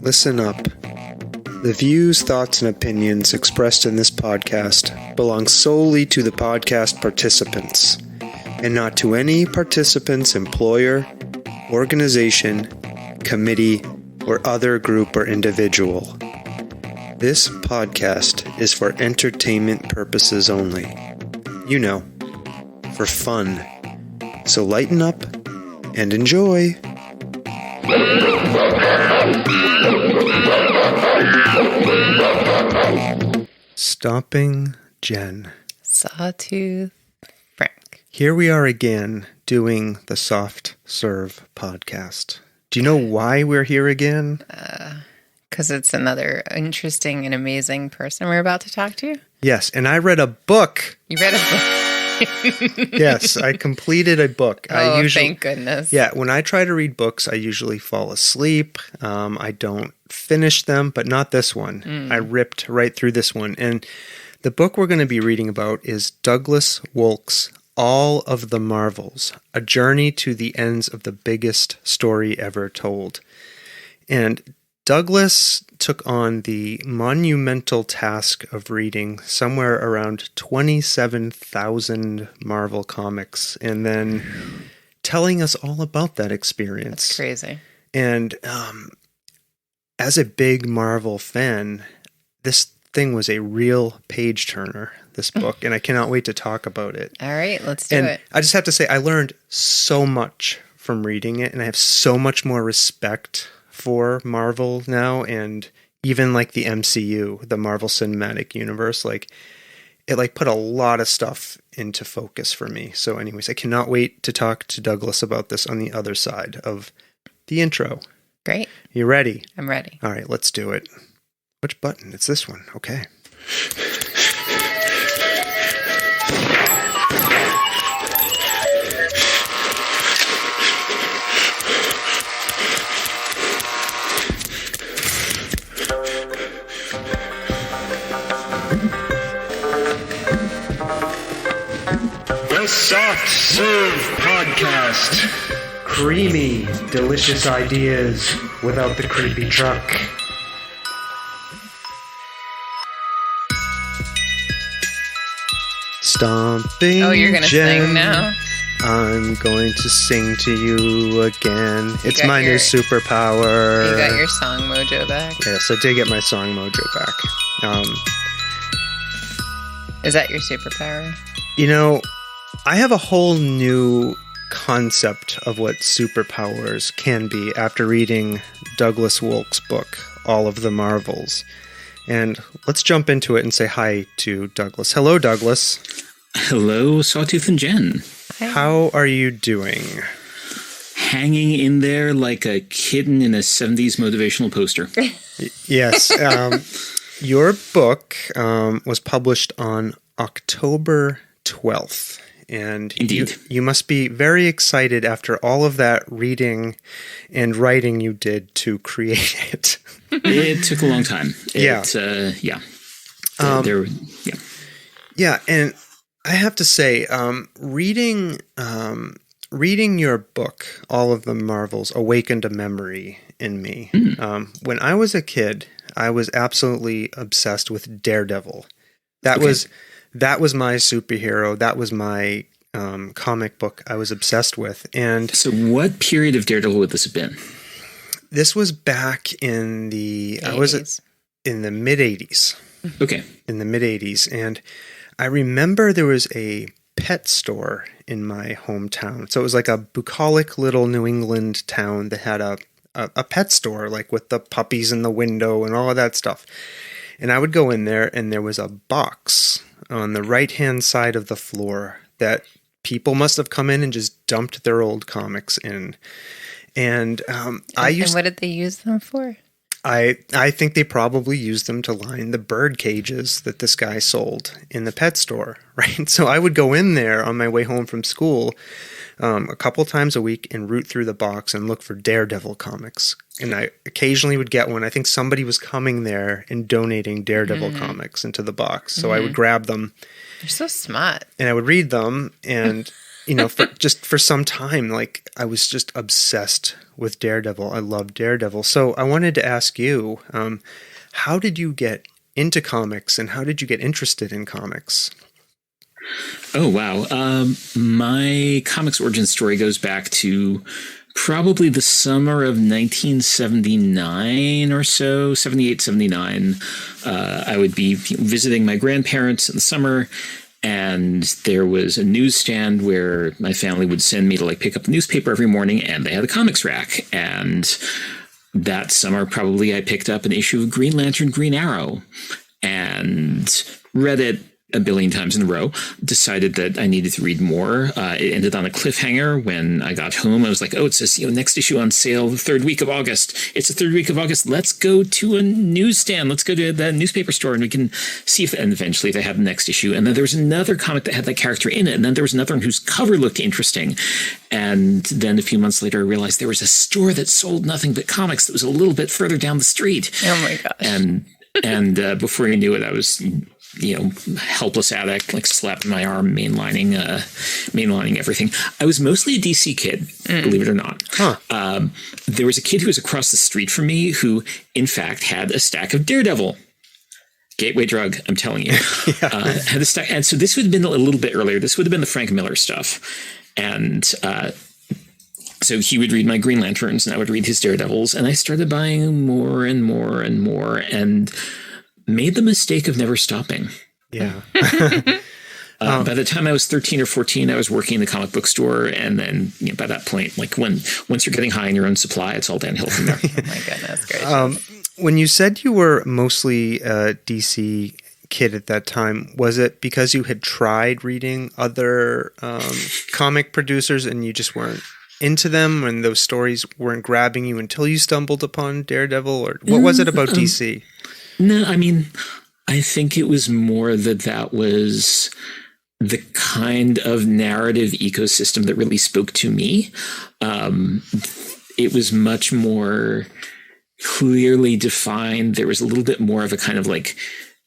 Listen up. The views, thoughts, and opinions expressed in this podcast belong solely to the podcast participants, and not to any participant's employer, organization, committee, or other group or individual. This podcast is for entertainment purposes only. You know, for fun. So lighten up and enjoy. Stomping Jen. Sawtooth Frank. Here we are again doing the Soft Serve podcast. Do you know why we're here again? Because it's another interesting and amazing person we're about to talk to. Yes, and I read a book. You read a book? Yes, I completed a book. Thank goodness. Yeah, when I try to read books, I usually fall asleep. I don't finish them, but not this one. I ripped right through this one. And the book we're going to be reading about is Douglas Wolk's All of the Marvels, A Journey to the Ends of the Biggest Story Ever Told. And Douglas took on the monumental task of reading somewhere around 27,000 Marvel comics and then telling us all about that experience. That's crazy. And as a big Marvel fan, this thing was a real page turner, this book, and I cannot wait to talk about it. All right, let's do it. I just have to say, I learned so much from reading it, and I have so much more respect for Marvel now, and even like the MCU, the Marvel Cinematic Universe, like it like put a lot of stuff into focus for me. So anyways, I cannot wait to talk to Douglas about this on the other side of the intro. Great. You ready? I'm ready. All right, let's do it. Which button? It's this one. Okay. The Soft Serve Podcast. Creamy, delicious ideas without the creepy truck. Stomping Oh, you're going to sing now? I'm going to sing to you again. It's my new superpower. You got your song mojo back? Yes, I did get my song mojo back. Is that your superpower? You know, I have a whole new concept of what superpowers can be after reading Douglas Wolk's book, All of the Marvels. And let's jump into it and say hi to Douglas. Hello, Douglas. Hello, Sawtooth and Jen. Hi. How are you doing? Hanging in there like a kitten in a 70s motivational poster. Yes. Your book was published on October 12th. And Indeed. You must be very excited after all of that reading and writing you did to create it. It took a long time. Yeah. Yeah, and I have to say, reading your book, All of the Marvels, awakened a memory in me. When I was a kid, I was absolutely obsessed with Daredevil. That was my superhero. That was my comic book I was obsessed with. And so what period of Daredevil would this have been? This was back in the 80s. I was in the mid-'80s. Okay. In the mid-'80s. And I remember there was a pet store in my hometown. So it was like a bucolic little New England town that had a pet store, like with the puppies in the window and all of that stuff. And I would go in there, and there was a box on the right-hand side of the floor that people must have come in and just dumped their old comics in. And And what did they use them for? I think they probably used them to line the bird cages that this guy sold in the pet store, right? So I would go in there on my way home from school a couple times a week and root through the box and look for Daredevil comics. And I occasionally would get one. I think somebody was coming there and donating Daredevil comics into the box. So I would grab them. You're so smart. And I would read them. And for some time, like I was just obsessed with Daredevil. I love Daredevil. So I wanted to ask you, how did you get into comics and how did you get interested in comics? Oh, wow. My comics origin story goes back to probably the summer of 1979 or so, 78, 79. I would be visiting my grandparents in the summer, and there was a newsstand where my family would send me to like pick up the newspaper every morning, and they had a comics rack. And that summer, probably I picked up an issue of Green Lantern, Green Arrow, and read it a billion times in a row, decided that I needed to read more. It ended on a cliffhanger when I got home. I was like, oh, it says, next issue on sale the third week of August. It's the third week of August. Let's go to a newsstand. Let's go to the newspaper store and we can see if, and eventually they had the next issue. And then there was another comic that had that character in it. And then there was another one whose cover looked interesting. And then a few months later, I realized there was a store that sold nothing but comics that was a little bit further down the street. Oh my gosh. And before you knew it, I was helpless addict, like slapping my arm, mainlining everything. I was mostly a DC kid, believe it or not. Huh. There was a kid who was across the street from me who, in fact, had a stack of Daredevil. Gateway drug, I'm telling you. Had a stack, and so this would have been a little bit earlier. This would have been the Frank Miller stuff, and so he would read my Green Lanterns, and I would read his Daredevils, and I started buying more and more and more, and made the mistake of never stopping. Yeah. By the time I was 13 or 14, I was working in the comic book store. And then by that point, like once you're getting high in your own supply, it's all downhill from there. Oh my goodness gracious. When you said you were mostly a DC kid at that time, was it because you had tried reading other comic producers and you just weren't into them and those stories weren't grabbing you until you stumbled upon Daredevil? Or what was it about DC? No, I mean, I think it was more that was the kind of narrative ecosystem that really spoke to me. It was much more clearly defined. There was a little bit more of a kind of like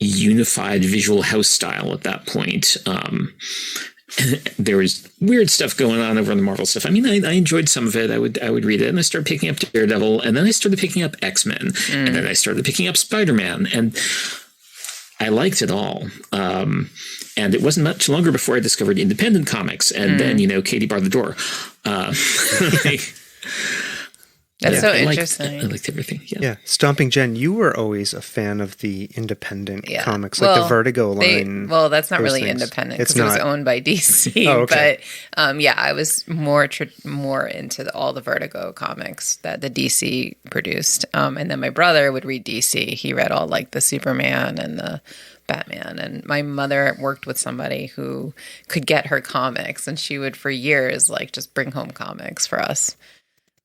unified visual house style at that point. There was weird stuff going on over the Marvel stuff. I mean, I enjoyed some of it. I would read it, and I started picking up Daredevil, and then I started picking up X-Men, and then I started picking up Spider-Man, and I liked it all. And it wasn't much longer before I discovered independent comics, and then Katie barred the door. That's so interesting. I liked everything. Yeah. Stomping Jen, you were always a fan of the independent comics, like the Vertigo line. That's not really independent because it was owned by DC. Oh, okay. But I was more into all the Vertigo comics that the DC produced. And then my brother would read DC. He read all like the Superman and the Batman. And my mother worked with somebody who could get her comics, and she would for years like just bring home comics for us.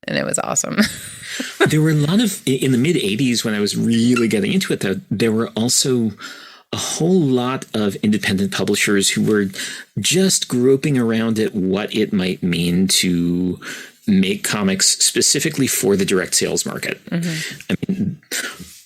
And it was awesome. There were a lot of, in the mid 80s when I was really getting into it, though, there were also a whole lot of independent publishers who were just groping around at what it might mean to make comics specifically for the direct sales market. Mm-hmm. I mean,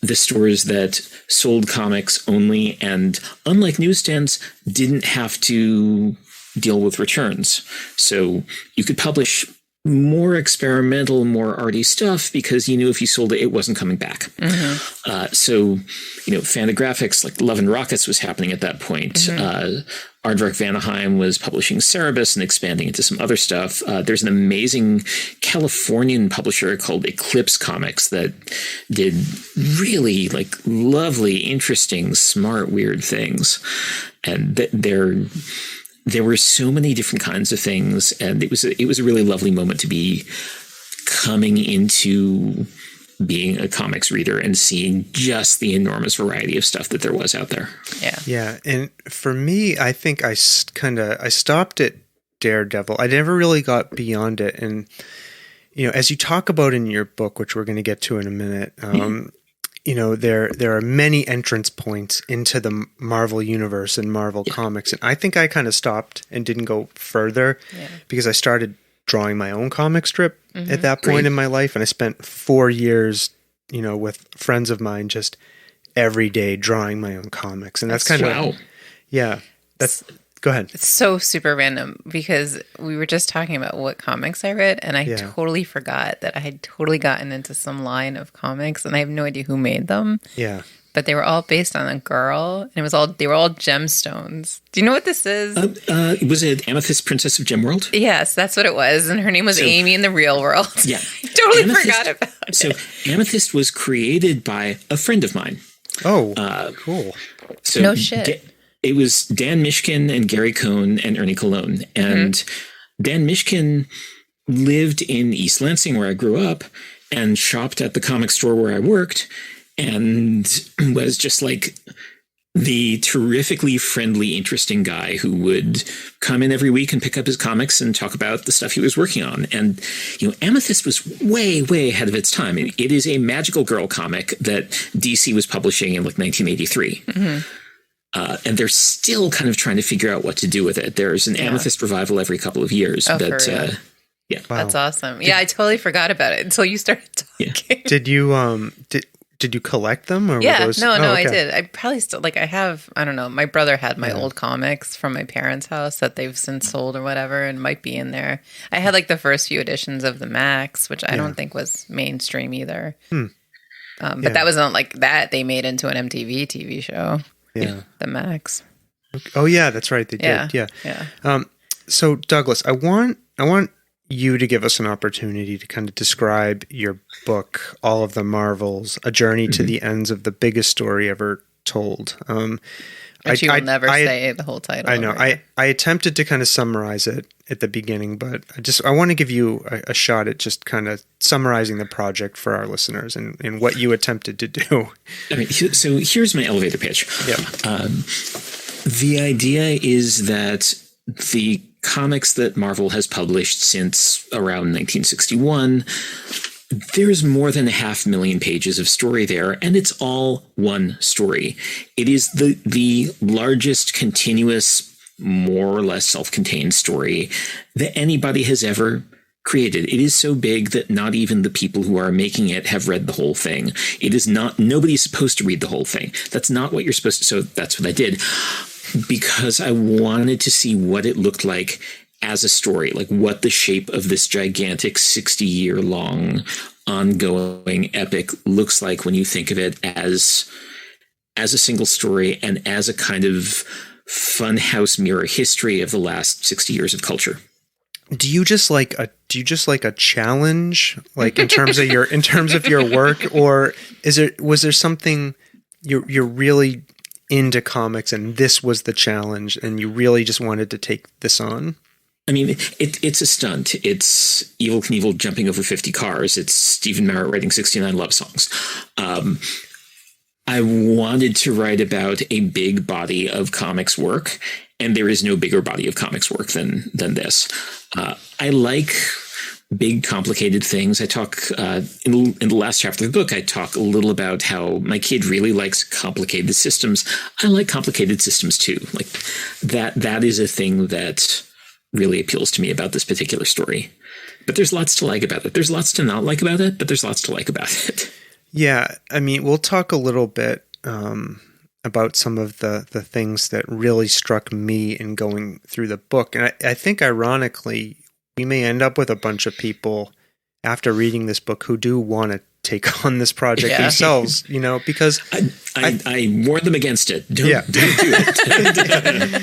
the stores that sold comics only, and unlike newsstands, didn't have to deal with returns. So you could publish more experimental, more arty stuff because you knew if you sold it, it wasn't coming back. Mm-hmm. So, Fantagraphics, like Love and Rockets was happening at that point. Mm-hmm. Aardvark Vanaheim was publishing Cerebus and expanding into some other stuff. There's an amazing Californian publisher called Eclipse Comics that did really like lovely, interesting, smart, weird things. And there were so many different kinds of things, and it was a really lovely moment to be coming into being a comics reader and seeing just the enormous variety of stuff that there was out there. Yeah. And for me, I think I stopped at Daredevil. I never really got beyond it. And, as you talk about in your book, which we're going to get to in a minute, there are many entrance points into the Marvel universe and Marvel comics. And I think I kind of stopped and didn't go further because I started drawing my own comic strip at that point in my life. And I spent 4 years, with friends of mine, just every day drawing my own comics. And that's kind of, Go ahead. It's so super random because we were just talking about what comics I read, and I totally forgot that I had totally gotten into some line of comics, and I have no idea who made them. Yeah. But they were all based on a girl, and they were all gemstones. Do you know what this is? Was it Amethyst, Princess of Gemworld? Yes, that's what it was, and her name was Amy in the real world. Yeah. I totally forgot about it. So Amethyst was created by a friend of mine. Oh, cool. So no shit. It was Dan Mishkin and Gary Cohn and Ernie Colon. And Dan Mishkin lived in East Lansing, where I grew up, and shopped at the comic store where I worked, and was just like the terrifically friendly, interesting guy who would come in every week and pick up his comics and talk about the stuff he was working on. And, Amethyst was way, way ahead of its time. It is a magical girl comic that DC was publishing in 1983. And they're still kind of trying to figure out what to do with it. There's an Amethyst revival every couple of years. Oh, but for real? yeah. Wow. That's awesome. Yeah, I totally forgot about it until you started talking. Yeah. Did you did you collect them? Or were those... No, okay. I did. I probably still, I have, I don't know, my brother had my old comics from my parents' house that they've since sold or whatever, and might be in there. I had the first few editions of the Max, which I don't think was mainstream either. But that was not that they made into an MTV TV show. Yeah. The Max. Oh yeah, that's right. They did. Yeah. So Douglas, I want you to give us an opportunity to kind of describe your book, All of the Marvels, A Journey to the Ends of the Biggest Story Ever Told. But you will never say the whole title. I know. I attempted to kind of summarize it at the beginning, but I want to give you a shot at just kind of summarizing the project for our listeners and what you attempted to do. I mean, so here's my elevator pitch. Yeah. The idea is that the comics that Marvel has published since around 1961, there's more than 500,000 pages of story there, and it's all one story. It is the largest continuous, more or less self-contained story that anybody has ever created. It is so big that not even the people who are making it have read the whole thing. It is not, nobody's supposed to read the whole thing. That's not what you're supposed to, so that's what I did. Because I wanted to see what it looked like as a story, what the shape of this gigantic 60-year-long ongoing epic looks like when you think of it as a single story and as a kind of funhouse mirror history of the last 60 years of culture. Do you just like a challenge, in terms of your work, or was there something you're really into comics and this was the challenge and you really just wanted to take this on? I mean, it's a stunt. It's Evel Knievel jumping over 50 cars. It's Stephen Merritt writing 69 love songs. I wanted to write about a big body of comics work, and there is no bigger body of comics work than this. I like big, complicated things. I talk in the last chapter of the book, I talk a little about how my kid really likes complicated systems. I like complicated systems too. That is a thing that really appeals to me about this particular story. But there's lots to like about it. There's lots to not like about it, but there's lots to like about it. Yeah, I mean, we'll talk a little bit about some of the things that really struck me in going through the book. And I think, ironically, we may end up with a bunch of people after reading this book who do want to take on this project themselves, because I warn them against it. Don't do it.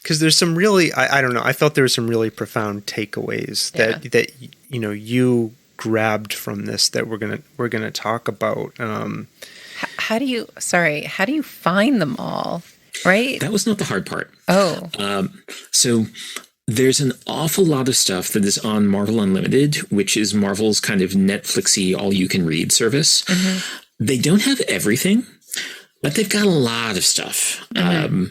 Because there's some really, I don't know, I felt there were some really profound takeaways that you grabbed from this that we're gonna talk about. How do you find them all? Right? That was not the hard part. Oh. So there's an awful lot of stuff that is on Marvel Unlimited, which is Marvel's kind of Netflixy all-you-can-read service. Mm-hmm. They don't have everything, but they've got a lot of stuff. Mm-hmm.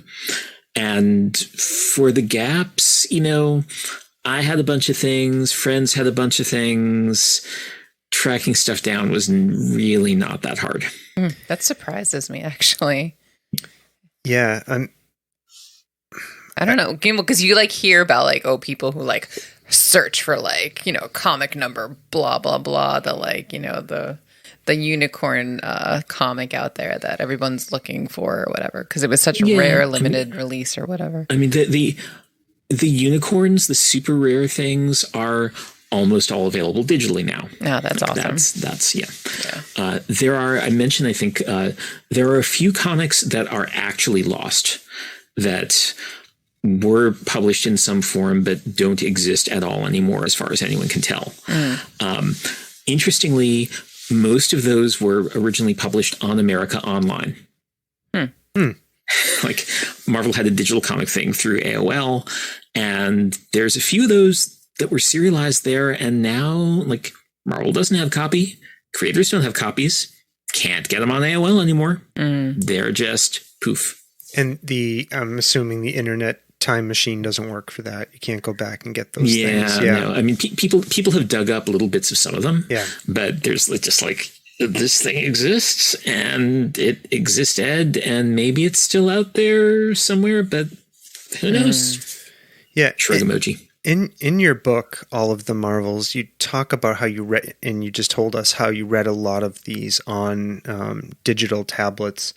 And for the gaps, I had a bunch of things, friends had a bunch of things. Tracking stuff down was really not that hard. That surprises me, actually. Yeah, I don't know, because you hear about people who search for comic number blah blah blah, the the unicorn comic out there that everyone's looking for or whatever, because it was such a rare limited release or whatever. I mean, the unicorns, the super rare things, are almost all available digitally now. Oh, that's awesome. That's yeah. There are, I mentioned, I think there are a few comics that are actually lost that were published in some form but don't exist at all anymore as far as anyone can tell. Interestingly, most of those were originally published on America Online. Like Marvel had a digital comic thing through AOL, and there's a few of those that were serialized there, and now like Marvel doesn't have copy, creators don't have copies, can't get them on AOL anymore. They're just poof. And I'm assuming the internet time machine doesn't work for that. You can't go back and get those things. Yeah, no. I mean, people have dug up little bits of some of them. Yeah, but there's just like, this thing exists and it existed and maybe it's still out there somewhere, but who knows? Yeah, shrug emoji. In your book, All of the Marvels, you talk about how you read, and you just told us how you read a lot of these on digital tablets.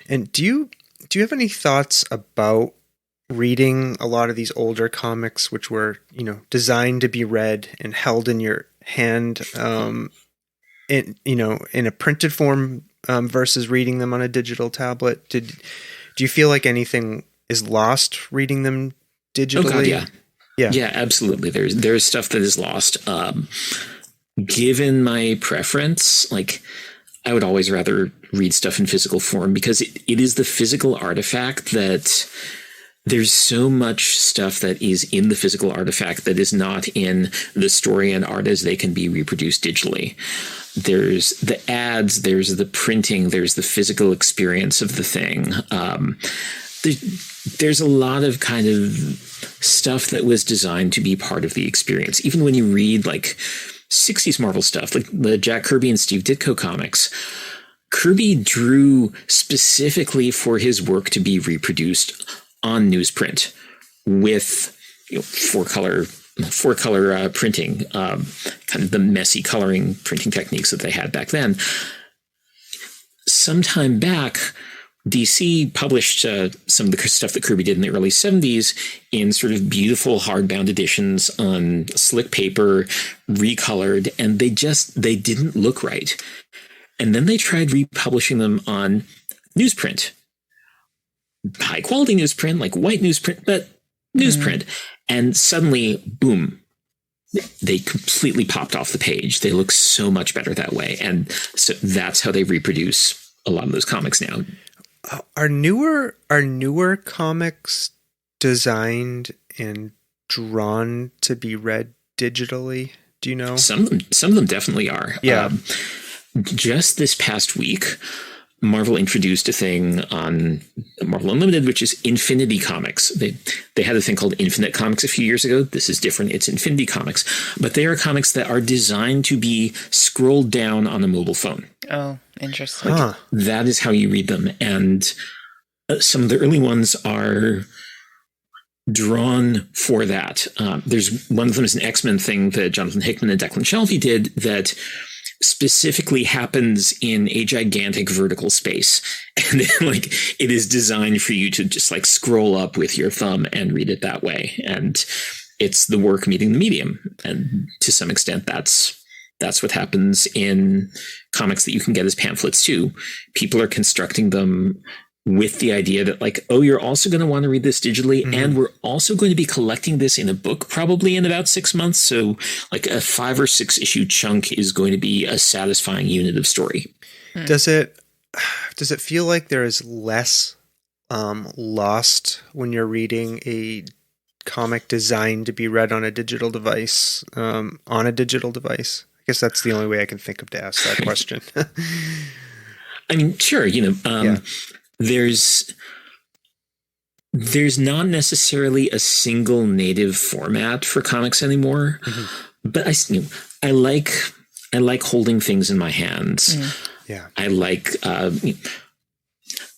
And do you have any thoughts about reading a lot of these older comics, which were, designed to be read and held in your hand, in a printed form, versus reading them on a digital tablet? Do you feel like anything is lost reading them digitally? Oh God, yeah, absolutely. There's stuff that is lost. Given my preference, like I would always rather read stuff in physical form because it is the physical artifact that. There's so much stuff that is in the physical artifact that is not in the story and art as they can be reproduced digitally. There's the ads, there's the printing, there's the physical experience of the thing. There's a lot of kind of stuff that was designed to be part of the experience. Even when you read like 60s Marvel stuff, like the Jack Kirby and Steve Ditko comics, Kirby drew specifically for his work to be reproduced on newsprint with four color printing, kind of the messy coloring printing techniques that they had back then. Sometime back, DC published some of the stuff that Kirby did in the early 70s in sort of beautiful hardbound editions on slick paper, recolored, and they didn't look right. And then they tried republishing them on newsprint. High quality newsprint, like white newsprint, but newsprint. And suddenly, boom, they completely popped off the page. They look so much better that way. And so that's how they reproduce a lot of those comics now. Are newer comics designed and drawn to be read digitally? Do you know? Some of them definitely are. Yeah. Just this past week, Marvel introduced a thing on Marvel Unlimited, which is Infinity Comics. They had a thing called Infinite Comics a few years ago. This is different. It's Infinity Comics. But they are comics that are designed to be scrolled down on a mobile phone. Oh, interesting. That is how you read them. And some of the early ones are drawn for that. There's one of them is an X-Men thing that Jonathan Hickman and Declan Shalvey did that specifically happens in a gigantic vertical space. And then, like, it is designed for you to just like scroll up with your thumb and read it that way. And it's the work meeting the medium. And to some extent, that's what happens in comics that you can get as pamphlets too. People are constructing them with the idea that like, oh, you're also going to want to read this digitally. And we're also going to be collecting this in a book probably in about 6 months. So like a 5 or 6 issue chunk is going to be a satisfying unit of story. Does it feel like there is less lost when you're reading a comic designed to be read on a digital device, I guess that's the only way I can think of to ask that question. I mean, sure. There's not necessarily a single native format for comics anymore, but I like holding things in my hands. Yeah, I like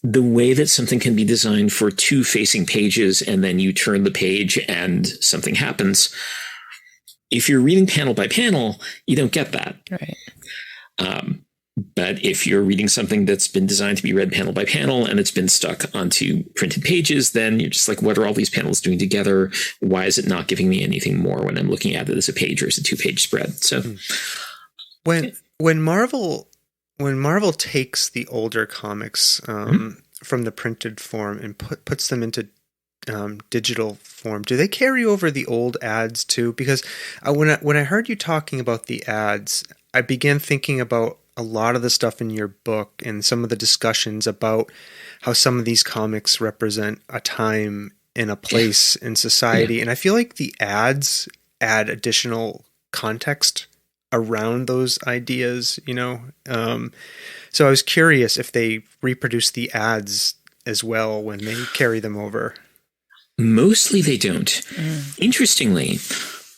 the way that something can be designed for 2 facing pages, and then you turn the page and something happens. If you're reading panel by panel, you don't get that. Right. But if you're reading something that's been designed to be read panel by panel and it's been stuck onto printed pages, then you're just like, what are all these panels doing together? Why is it not giving me anything more when I'm looking at it as a page or as a 2-page spread? So when Marvel takes the older comics from the printed form and puts them into digital form, do they carry over the old ads too? Because when I heard you talking about the ads, I began thinking about a lot of the stuff in your book and some of the discussions about how some of these comics represent a time and a place in society. Yeah. And I feel like the ads add additional context around those ideas, you know? So I was curious if they reproduce the ads as well when they carry them over. Mostly they don't. Interestingly,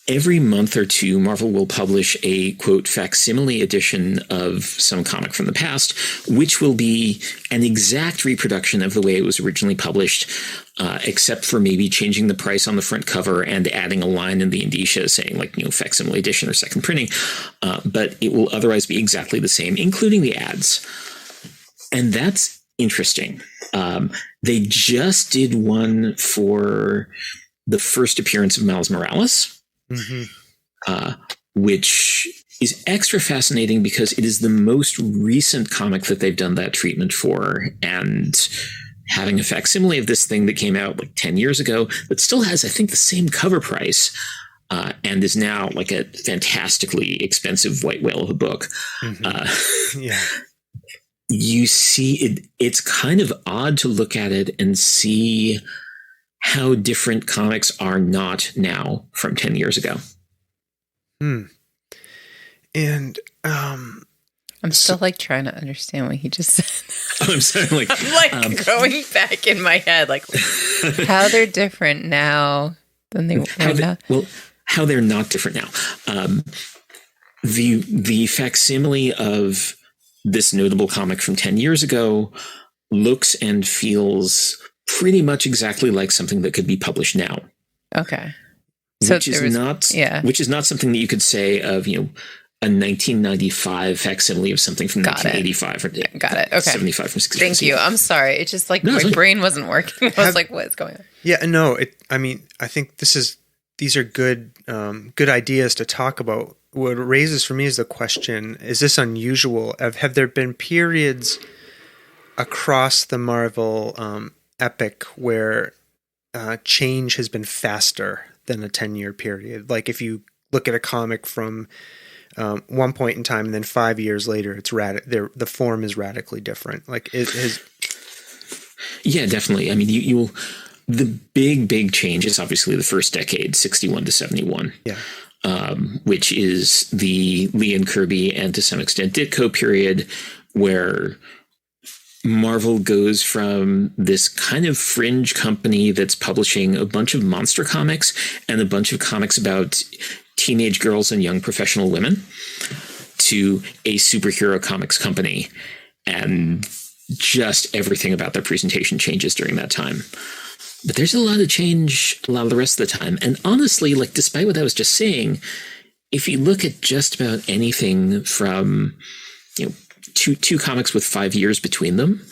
every month or two, Marvel will publish a, quote, facsimile edition of some comic from the past, which will be an exact reproduction of the way it was originally published, except for maybe changing the price on the front cover and adding a line in the indicia saying, like, you know, facsimile edition or second printing. But it will otherwise be exactly the same, including the ads. And that's interesting. They just did one for the first appearance of Miles Morales. Which is extra fascinating because it is the most recent comic that they've done that treatment for, and having a facsimile of this thing that came out like 10 years ago that still has, I think, the same cover price and is now like a fantastically expensive white whale of a book. You see it, it's kind of odd to look at it and see how different comics are not now from 10 years ago. And I'm still like trying to understand what he just said. I'm sorry, I'm going back in my head, like how they're different now than they were now. Well, how they're not different now. The facsimile of this notable comic from 10 years ago looks and feels pretty much exactly like something that could be published now. Okay. So which is not something that you could say of, you know, a 1995 facsimile of something from 1985 or got it. Okay. 75 from 60. Thank you. I'm sorry. It's just like my brain wasn't working. I was like, what's going on? Yeah, no, I mean, I think these are good ideas to talk about. What it raises for me is the question, is this unusual? Have there been periods across the Marvel epic where change has been faster than a 10-year period? Like if you look at a comic from one point in time and then 5 years later, it's the form is radically different. Like yeah, definitely. I mean, the big change is obviously the first decade, 61 to 71. Yeah. Which is the Lee and Kirby and to some extent Ditko period, where Marvel goes from this kind of fringe company that's publishing a bunch of monster comics and a bunch of comics about teenage girls and young professional women to a superhero comics company. And just everything about their presentation changes during that time. But there's a lot of change a lot of the rest of the time. And honestly, like, despite what I was just saying, if you look at just about anything from, you know, two comics with 5 years between them,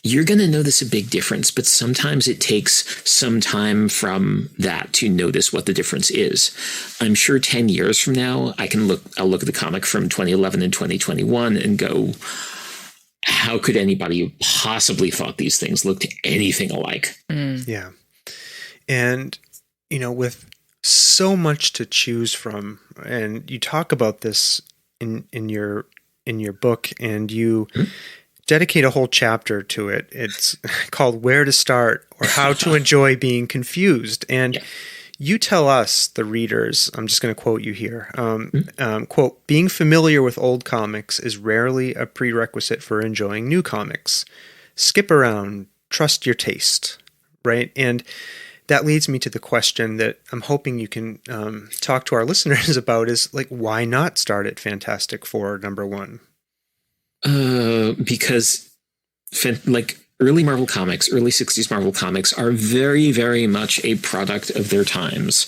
you're going to notice a big difference. But sometimes it takes some time from that to notice what the difference is. I'm sure 10 years from now, I'll look at the comic from 2011 and 2021 and go, how could anybody have possibly thought these things looked anything alike? Yeah. And, you know, with so much to choose from, and you talk about this in your book, and you dedicate a whole chapter to it. It's called Where to Start or How to Enjoy Being Confused. And you tell us, the readers, I'm just going to quote you here, quote, being familiar with old comics is rarely a prerequisite for enjoying new comics. Skip around, trust your taste, right? And that leads me to the question that I'm hoping you can talk to our listeners about is, like, why not start at Fantastic Four #1? Because, like, early Marvel comics, early 60s Marvel comics are very, very much a product of their times.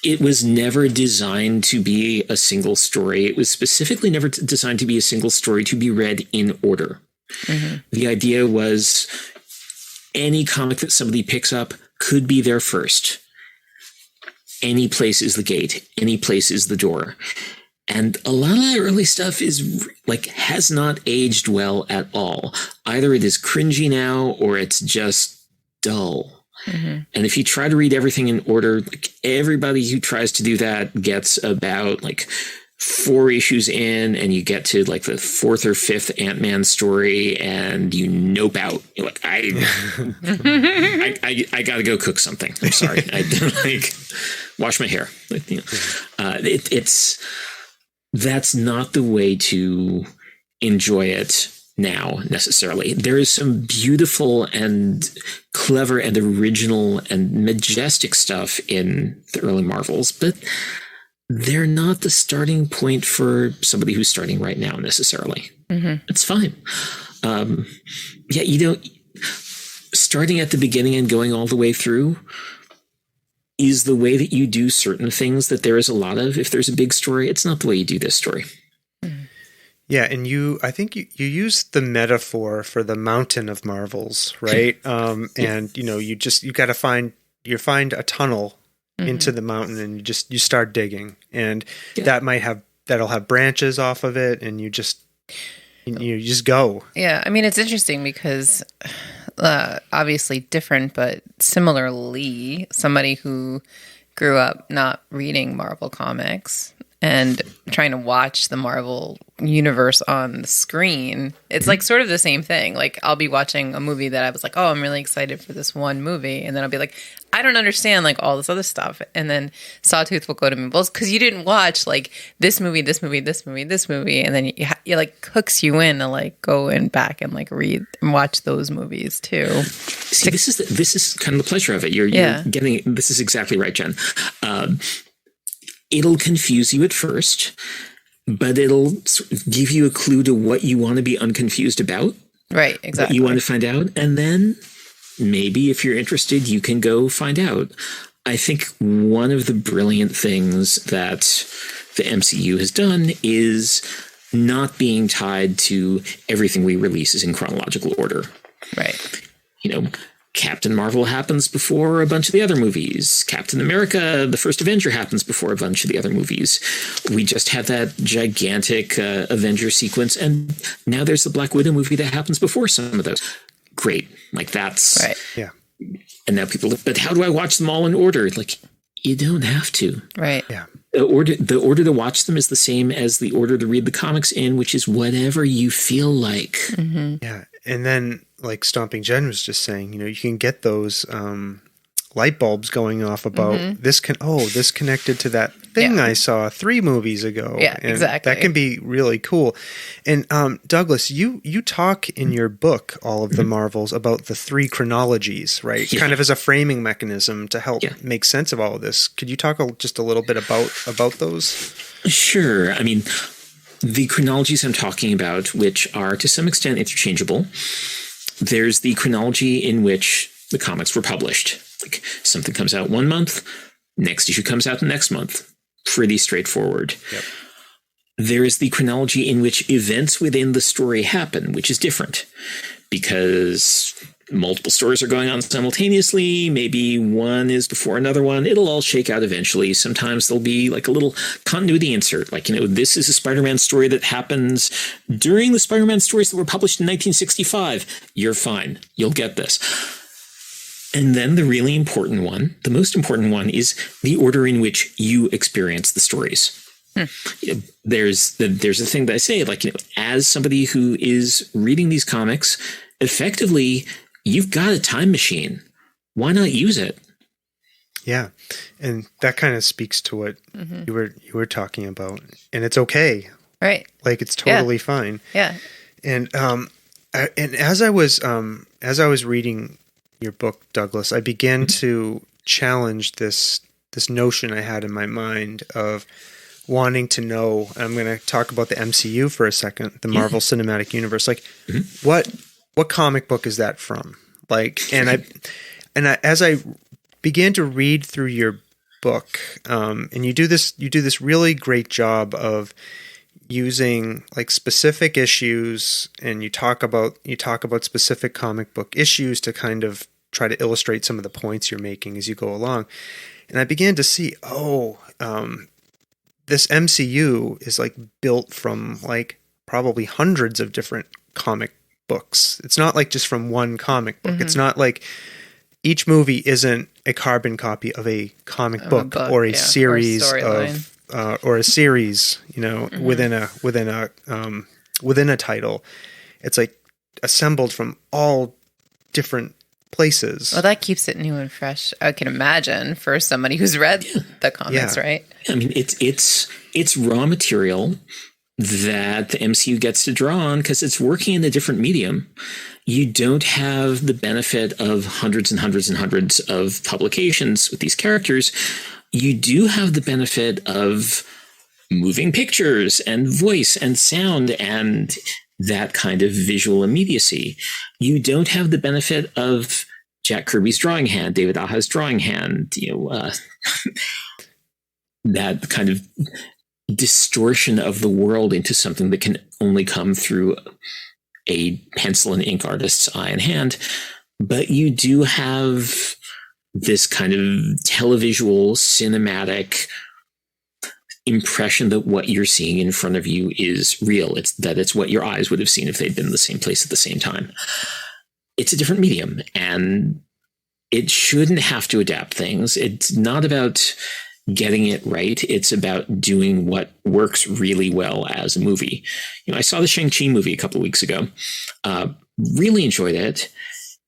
it was never designed to be a single story. It was specifically never designed to be a single story to be read in order. Mm-hmm. The idea was any comic that somebody picks up could be there first. Any place is the gate. Any place is the door. And a lot of that early stuff is has not aged well at all. Either it is cringy now or it's just dull. Mm-hmm. And if you try to read everything in order, everybody who tries to do that gets about 4 issues in, and you get to the 4th or 5th Ant-Man story, and you nope out. You're like, I gotta go cook something. I'm sorry. I wash my hair. That's not the way to enjoy it now necessarily. There is some beautiful and clever and original and majestic stuff in the early Marvels, but they're not the starting point for somebody who's starting right now necessarily. Mm-hmm. It's fine. Starting at the beginning and going all the way through is the way that you do certain things that there is a lot of. If there's a big story, it's not the way you do this story. Yeah, and I think you use the metaphor for the mountain of marvels, right? And you got to find a tunnel into the mountain, and you start digging, and that'll have branches off of it, and you just go. Yeah, I mean, it's interesting because obviously different, but similarly, somebody who grew up not reading Marvel comics and trying to watch the Marvel universe on the screen, it's sort of the same thing. I'll be watching a movie that I was like, oh, I'm really excited for this one movie. And then I'll be like, I don't understand all this other stuff. And then Sawtooth will go to me, well, because you didn't watch this movie, this movie, this movie, this movie. And then you hooks you in to go in back and read and watch those movies too. See, this is kind of the pleasure of it. You're getting, this is exactly right, Jen. It'll confuse you at first, but it'll give you a clue to what you want to be unconfused about. Right, exactly. What you want to find out. And then maybe if you're interested, you can go find out. I think one of the brilliant things that the MCU has done is not being tied to everything we release is in chronological order. Right. Captain Marvel happens before a bunch of the other movies. Captain America, the first Avenger, happens before a bunch of the other movies. We just had that gigantic Avenger sequence, and now there's the Black Widow movie that happens before some of those. Great. That's... Right. Yeah. And now people look, but how do I watch them all in order? You don't have to. Right. Yeah. The order to watch them is the same as the order to read the comics in, which is whatever you feel like. Mm-hmm. Yeah. And then, Stomping Jen was just saying, you can get those light bulbs going off about this connected to that thing I saw 3 movies ago. Yeah, and exactly. That can be really cool. And Douglas, you talk in your book, All of the Marvels, about the 3 chronologies, right? Yeah. Kind of as a framing mechanism to help make sense of all of this. Could you talk just a little bit about those? Sure. I mean, the chronologies I'm talking about, which are to some extent interchangeable. There's the chronology in which the comics were published. Something comes out one month, next issue comes out the next month. Pretty straightforward. Yep. There is the chronology in which events within the story happen, which is different because multiple stories are going on simultaneously. Maybe one is before another one. It'll all shake out eventually. Sometimes there'll be a little continuity insert. This is a Spider-Man story that happens during the Spider-Man stories that were published in 1965. You're fine. You'll get this. And then the really important one, the most important one, is the order in which you experience the stories. There's a thing that I say, as somebody who is reading these comics, effectively, you've got a time machine. Why not use it? Yeah. And that kind of speaks to what you were talking about. And it's okay. Right. It's totally fine. Yeah. And as I was reading your book, Douglas, I began to challenge this notion I had in my mind of wanting to know. I'm going to talk about the MCU for a second, the Marvel Cinematic Universe. What comic book is that from? As I began to read through your book, and you do this really great job of using like specific issues, and you talk about specific comic book issues to kind of try to illustrate some of the points you're making as you go along. And I began to see, this MCU is like built from like probably hundreds of different comic books. It's not like just from one comic book. It's not like each movie isn't a carbon copy of a comic book or a series or a series, within a title. It's like assembled from all different places. Well, that keeps it new and fresh. I can imagine for somebody who's read the comics, right? I mean, it's raw material that the MCU gets to draw on because it's working in a different medium. You don't have the benefit of hundreds and hundreds and hundreds of publications with these characters. You do have the benefit of moving pictures and voice and sound and that kind of visual immediacy. You don't have the benefit of Jack Kirby's drawing hand, David Aja's drawing hand, that kind of distortion of the world into something that can only come through a pencil and ink artist's eye and hand. But you do have this kind of televisual, cinematic impression that what you're seeing in front of you is real. It's what your eyes would have seen if they'd been in the same place at the same time. It's a different medium, and it shouldn't have to adapt things. It's not about getting it right. It's about doing what works really well as a movie. I saw the Shang-Chi movie a couple of weeks ago. Really enjoyed it.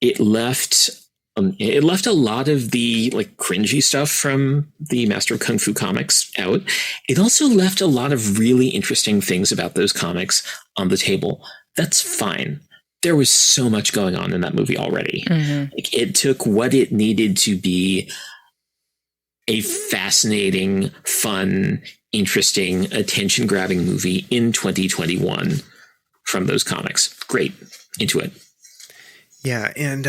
It left a lot of the like cringy stuff from the Master of Kung Fu comics out. It also left a lot of really interesting things about those comics on the table. That's fine. There was so much going on in that movie already. Like, it took what it needed to be a fascinating, fun, interesting, attention-grabbing movie in 2021 from those comics. Great. Into it. Yeah, and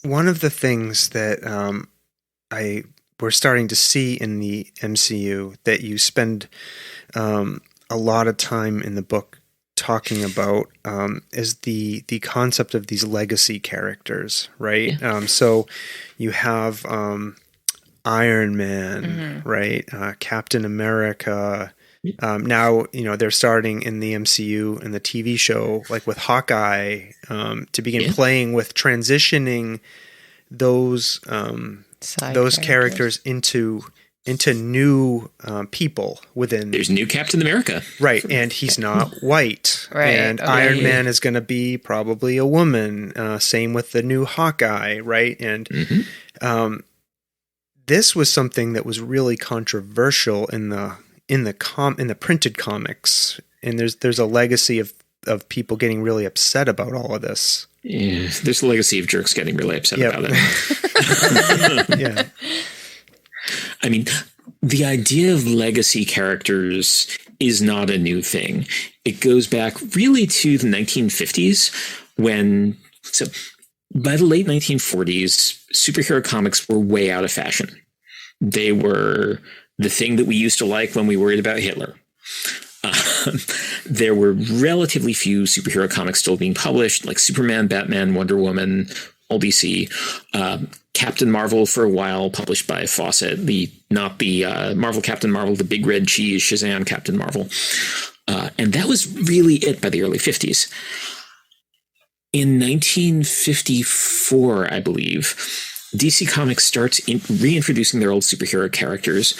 one of the things that we're starting to see in the MCU that you spend a lot of time in the book talking about is the concept of these legacy characters, right? Yeah. So you have Iron Man, right? Captain America. Now, they're starting in the MCU and the TV show, like with Hawkeye, to begin playing with transitioning those characters into new people within. There's new Captain America, right? And he's not white, right? And Iron Man is going to be probably a woman. Same with the new Hawkeye, right? And this was something that was really controversial in the printed comics, and there's a legacy of people getting really upset about all of this. Yeah, there's a legacy of jerks getting really upset about it. Yeah. I mean, the idea of legacy characters is not a new thing. It goes back really to the 1950s so by the late 1940s, superhero comics were way out of fashion. They were the thing that we used to like when we worried about Hitler. There were relatively few superhero comics still being published, like Superman, Batman, Wonder Woman, all DC. Captain Marvel for a while, published by Fawcett, not the Marvel Captain Marvel, the big red cheese Shazam Captain Marvel. And that was really it by the early 50s. In 1954, I believe, DC Comics starts reintroducing their old superhero characters,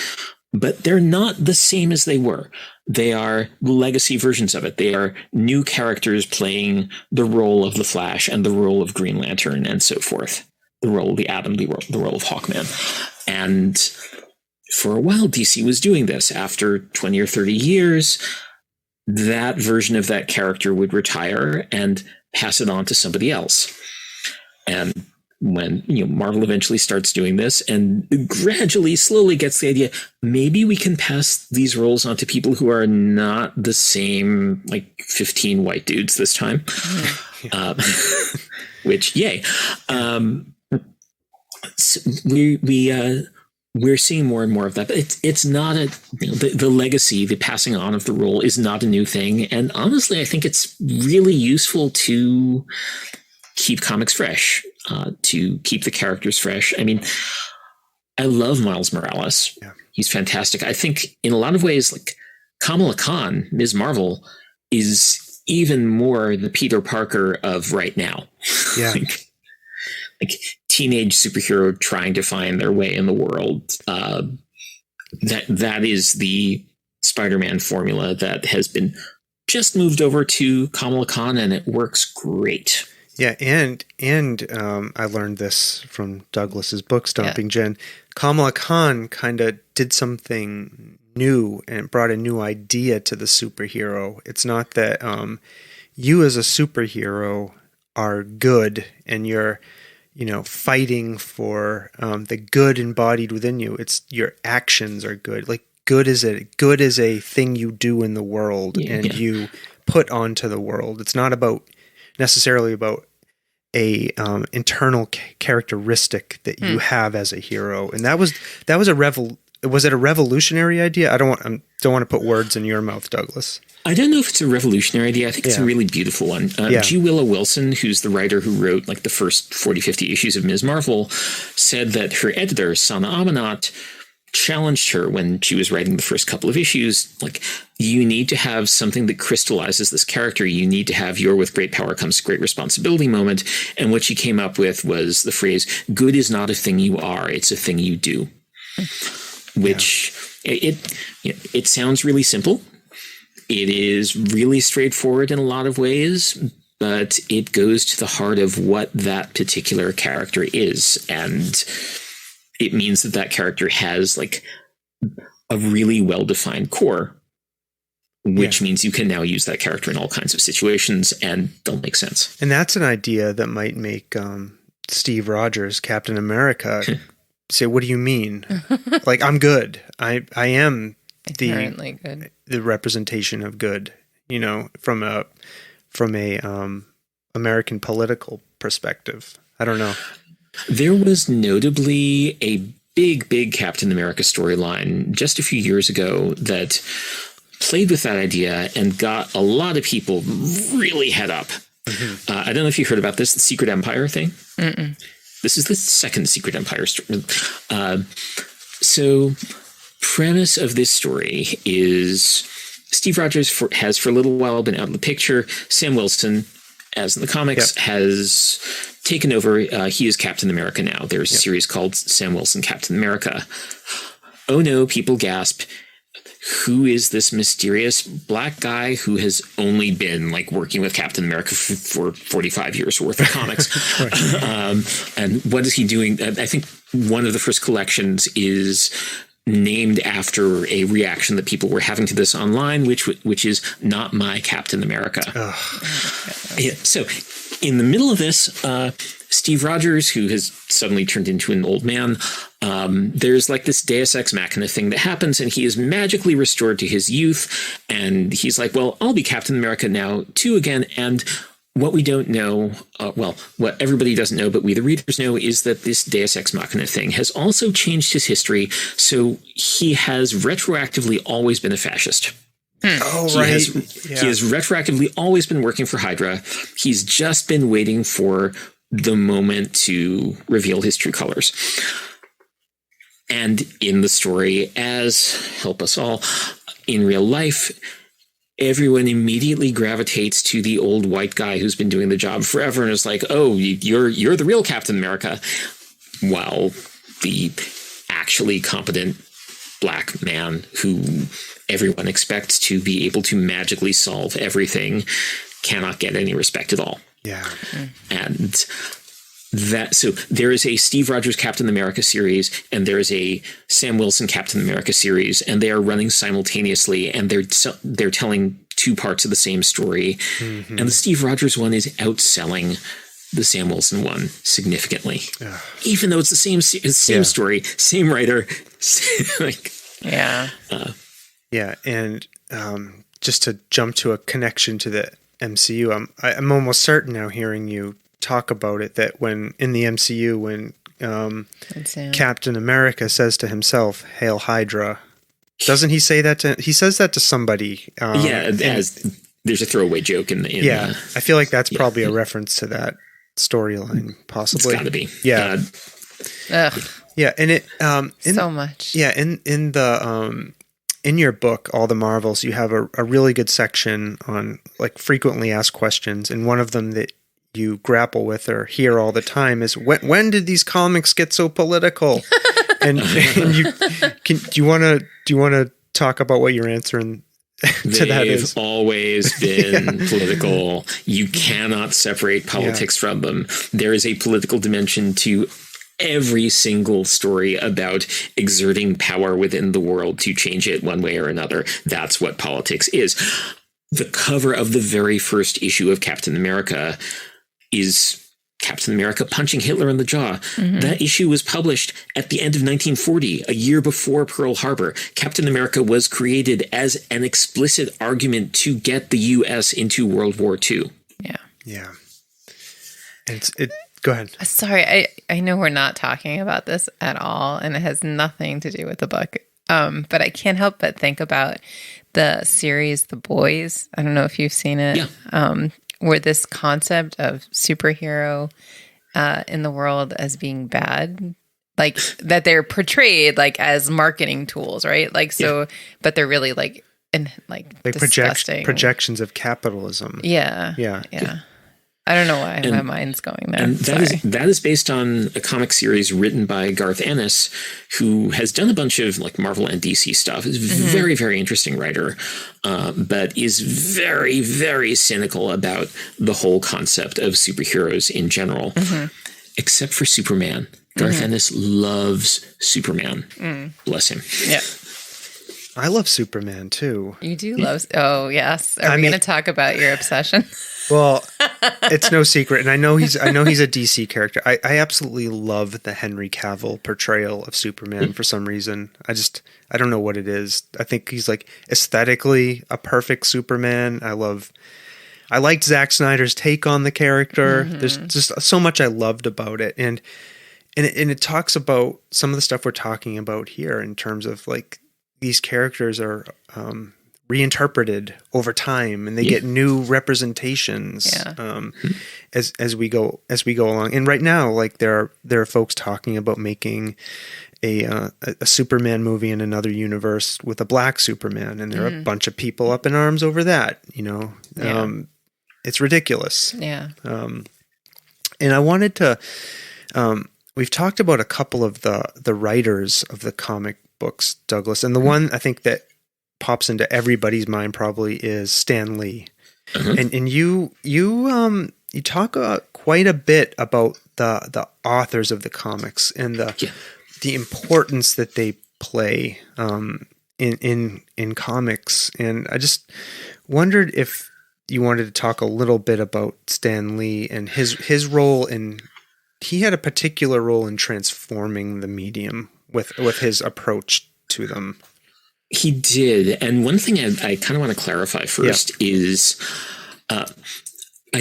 but they're not the same as they were. They are legacy versions of it. They are new characters playing the role of the Flash and the role of Green Lantern and so forth. The role of the Atom, the role of Hawkman. And for a while, DC was doing this. After 20 or 30 years, that version of that character would retire and pass it on to somebody else. And when Marvel eventually starts doing this and gradually, slowly gets the idea, maybe we can pass these roles on to people who are not the same, like 15 white dudes this time. Which, yay. So we're seeing more and more of that, but it's not the legacy, the passing on of the role is not a new thing. And honestly, I think it's really useful to keep comics fresh, to keep the characters fresh. I mean, I love Miles Morales. Yeah. He's fantastic. I think in a lot of ways, like Kamala Khan, Ms. Marvel, is even more the Peter Parker of right now. Yeah. like teenage superhero trying to find their way in the world. That is the Spider-Man formula that has been just moved over to Kamala Khan, and it works great. Yeah, and I learned this from Douglas's book, Stomping Jen. Kamala Khan kind of did something new and brought a new idea to the superhero. It's not that you as a superhero are good and you're, fighting for the good embodied within you. It's your actions are good. Like good is a thing you do in the world you put onto the world. It's not necessarily about a internal characteristic that you have as a hero. And that was was it a revolutionary idea? I don't want to put words in your mouth, Douglas. I don't know if it's a revolutionary idea. I think it's a really beautiful one. G. Willow Wilson, who's the writer who wrote like the first 40, 50 issues of Ms. Marvel, said that her editor, Sana Amanat, challenged her when she was writing the first couple of issues, like, you need to have something that crystallizes this character. You need to have your with great power comes great responsibility moment. And what she came up with was the phrase, good is not a thing you are, it's a thing you do. Which it sounds really simple. It is really straightforward in a lot of ways, but it goes to the heart of what that particular character is. And it means that character has like a really well-defined core, which means you can now use that character in all kinds of situations and they'll make sense. And that's an idea that might make Steve Rogers, Captain America, say, what do you mean? Like, I'm good. I am the representation of good, from a American political perspective. I don't know. There was notably a big Captain America storyline just a few years ago that played with that idea and got a lot of people really head up. Mm-hmm. I don't know if you heard about this, the Secret Empire thing. Mm-mm. This is the second Secret Empire story. So premise of this story is Steve Rogers has for a little while been out of the picture. Sam Wilson, as in the comics, has taken over. He is Captain America now. There's a series called Sam Wilson, Captain America. Oh no, people gasp. Who is this mysterious black guy who has only been like working with Captain America for 45 years worth of comics? And what is he doing? I think one of the first collections is named after a reaction that people were having to this online, which is not my Captain America. So in the middle of this, Steve Rogers, who has suddenly turned into an old man, there's like this Deus Ex Machina thing that happens, and he is magically restored to his youth. And he's like, well, I'll be Captain America now too again. And what we don't know, what everybody doesn't know, but we the readers know, is that this Deus Ex Machina thing has also changed his history. So he has retroactively always been a fascist. Oh, He has retroactively always been working for Hydra. He's just been waiting for the moment to reveal his true colors. And in the story, as help us all, in real life, everyone immediately gravitates to the old white guy who's been doing the job forever and is like, oh, you're the real Captain America. While the actually competent black man who everyone expects to be able to magically solve everything cannot get any respect at all. Yeah. And so there is a Steve Rogers Captain America series and there is a Sam Wilson Captain America series, and they are running simultaneously, and they're telling two parts of the same story. Mm-hmm. And the Steve Rogers one is outselling the Sam Wilson one significantly, even though it's the same story, same writer. And just to jump to a connection to the MCU, I'm almost certain now, hearing you talk about it, that when in the MCU, when Captain America says to himself, "Hail Hydra." Doesn't he say that to? He says that to somebody. There's a throwaway joke in the. I feel like that's probably a reference to that storyline, possibly. It's got to be. Yeah. Yeah, and it so much. Yeah, in the in your book, All the Marvels, you have a really good section on like frequently asked questions, and one of them that you grapple with or hear all the time is when did these comics get so political? and you do you want to talk about what you're answering to that is? They've always been political. You cannot separate politics from them. There is a political dimension to every single story about exerting power within the world to change it one way or another. That's what politics is. The cover of the very first issue of Captain America is Captain America punching Hitler in the jaw. Mm-hmm. That issue was published at the end of 1940, a year before Pearl Harbor. Captain America was created as an explicit argument to get the U.S. into World War II. Yeah. Yeah. And go ahead. Sorry, I know we're not talking about this at all, and it has nothing to do with the book. But I can't help but think about the series The Boys. I don't know if you've seen it. Yeah. Where this concept of superhero in the world as being bad, like that they're portrayed like as marketing tools, right? Like so, but they're really like projections of capitalism. Yeah. I don't know why my mind's going there. And that is based on a comic series written by Garth Ennis, who has done a bunch of like Marvel and DC stuff. He's a very, very interesting writer, but is very, very cynical about the whole concept of superheroes in general, except for Superman. Garth Ennis loves Superman. Bless him. Yeah. I love Superman too. You do love. Oh yes. Are we going to talk about your obsession? Well, it's no secret, and I know he's a DC character. I absolutely love the Henry Cavill portrayal of Superman for some reason. I don't know what it is. I think he's like aesthetically a perfect Superman. I liked Zack Snyder's take on the character. There's just so much I loved about it, and it talks about some of the stuff we're talking about here in terms of like these characters are reinterpreted over time, and they get new representations as we go along. And right now, like there are folks talking about making a Superman movie in another universe with a black Superman, and there are a bunch of people up in arms over that. It's ridiculous. Yeah. And I wanted to. We've talked about a couple of the writers of the comic books, Douglas, and the one I think that pops into everybody's mind probably is Stan Lee. And you talk quite a bit about the authors of the comics and the importance that they play in comics. And I just wondered if you wanted to talk a little bit about Stan Lee and his role in. He had a particular role in transforming the medium with his approach to them. He did. And one thing I kind of want to clarify first is I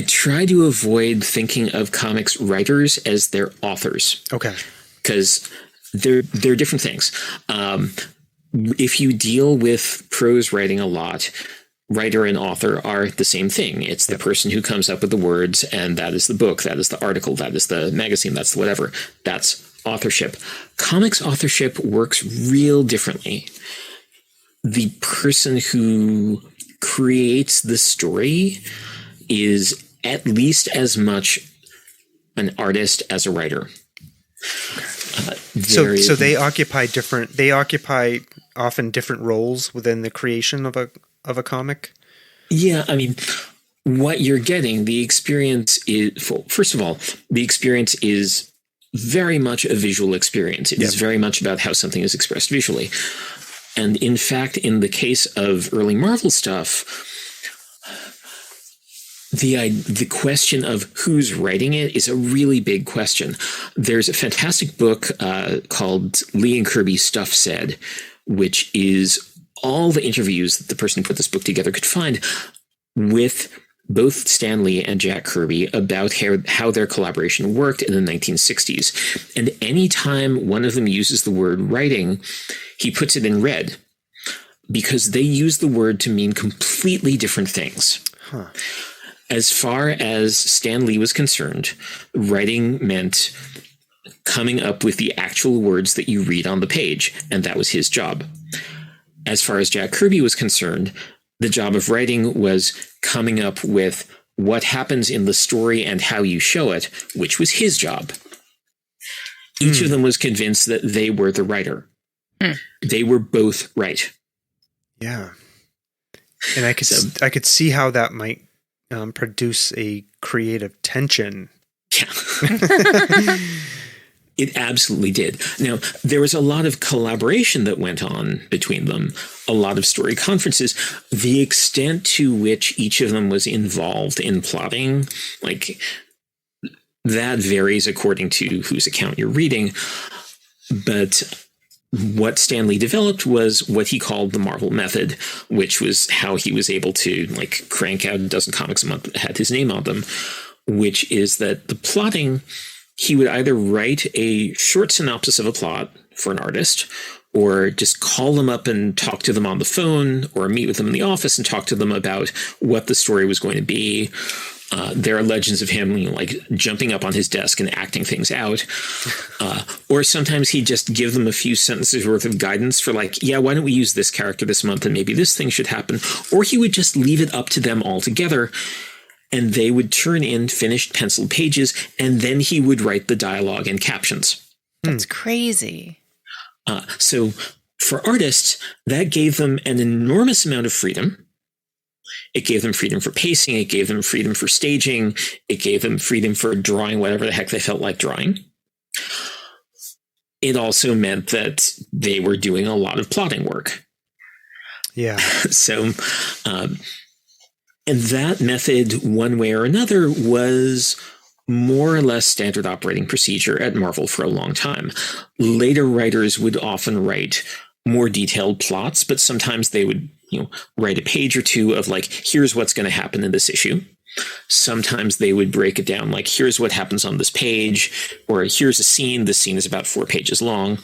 try to avoid thinking of comics writers as their authors. Okay. Because they're different things. If you deal with prose writing a lot, writer and author are the same thing. It's the person who comes up with the words, and that is the book, that is the article, that is the magazine, that's the whatever. That's authorship. Comics authorship works real differently. The person who creates the story is at least as much an artist as a writer. So they occupy often different roles within the creation of a comic. Yeah, I mean, what you're getting, the experience is, first of all, the experience is very much a visual experience. It is very much about how something is expressed visually. And in fact, in the case of early Marvel stuff, the question of who's writing it is a really big question. There's a fantastic book called Lee and Kirby Stuff Said, which is all the interviews that the person who put this book together could find with both Stan Lee and Jack Kirby about how their collaboration worked in the 1960s. And anytime one of them uses the word writing, he puts it in red because they use the word to mean completely different things. Huh. As far as Stan Lee was concerned, writing meant coming up with the actual words that you read on the page, and that was his job. As far as Jack Kirby was concerned, the job of writing was coming up with what happens in the story and how you show it, which was his job. Each of them was convinced that they were the writer. They were both right. Yeah. And I could see how that might produce a creative tension. Yeah. It absolutely did. Now, there was a lot of collaboration that went on between them, a lot of story conferences. The extent to which each of them was involved in plotting, like, that varies according to whose account you're reading. But what Stan Lee developed was what he called the Marvel method, which was how he was able to, like, crank out a dozen comics a month that had his name on them, which is that the plotting, he would either write a short synopsis of a plot for an artist, or just call them up and talk to them on the phone, or meet with them in the office and talk to them about what the story was going to be. There are legends of him, like jumping up on his desk and acting things out. Or sometimes he'd just give them a few sentences worth of guidance for, like, yeah, why don't we use this character this month and maybe this thing should happen. Or he would just leave it up to them altogether, and they would turn in finished penciled pages, and then he would write the dialogue and captions. That's crazy. So for artists, that gave them an enormous amount of freedom. It gave them freedom for pacing. It gave them freedom for staging. It gave them freedom for drawing whatever the heck they felt like drawing. It also meant that they were doing a lot of plotting work. Yeah. So, and that method, one way or another, was more or less standard operating procedure at Marvel for a long time. Later writers would often write more detailed plots, but sometimes they would, write a page or two of, like, here's what's going to happen in this issue. Sometimes they would break it down, like, here's what happens on this page, or here's a scene. This scene is about 4 pages long.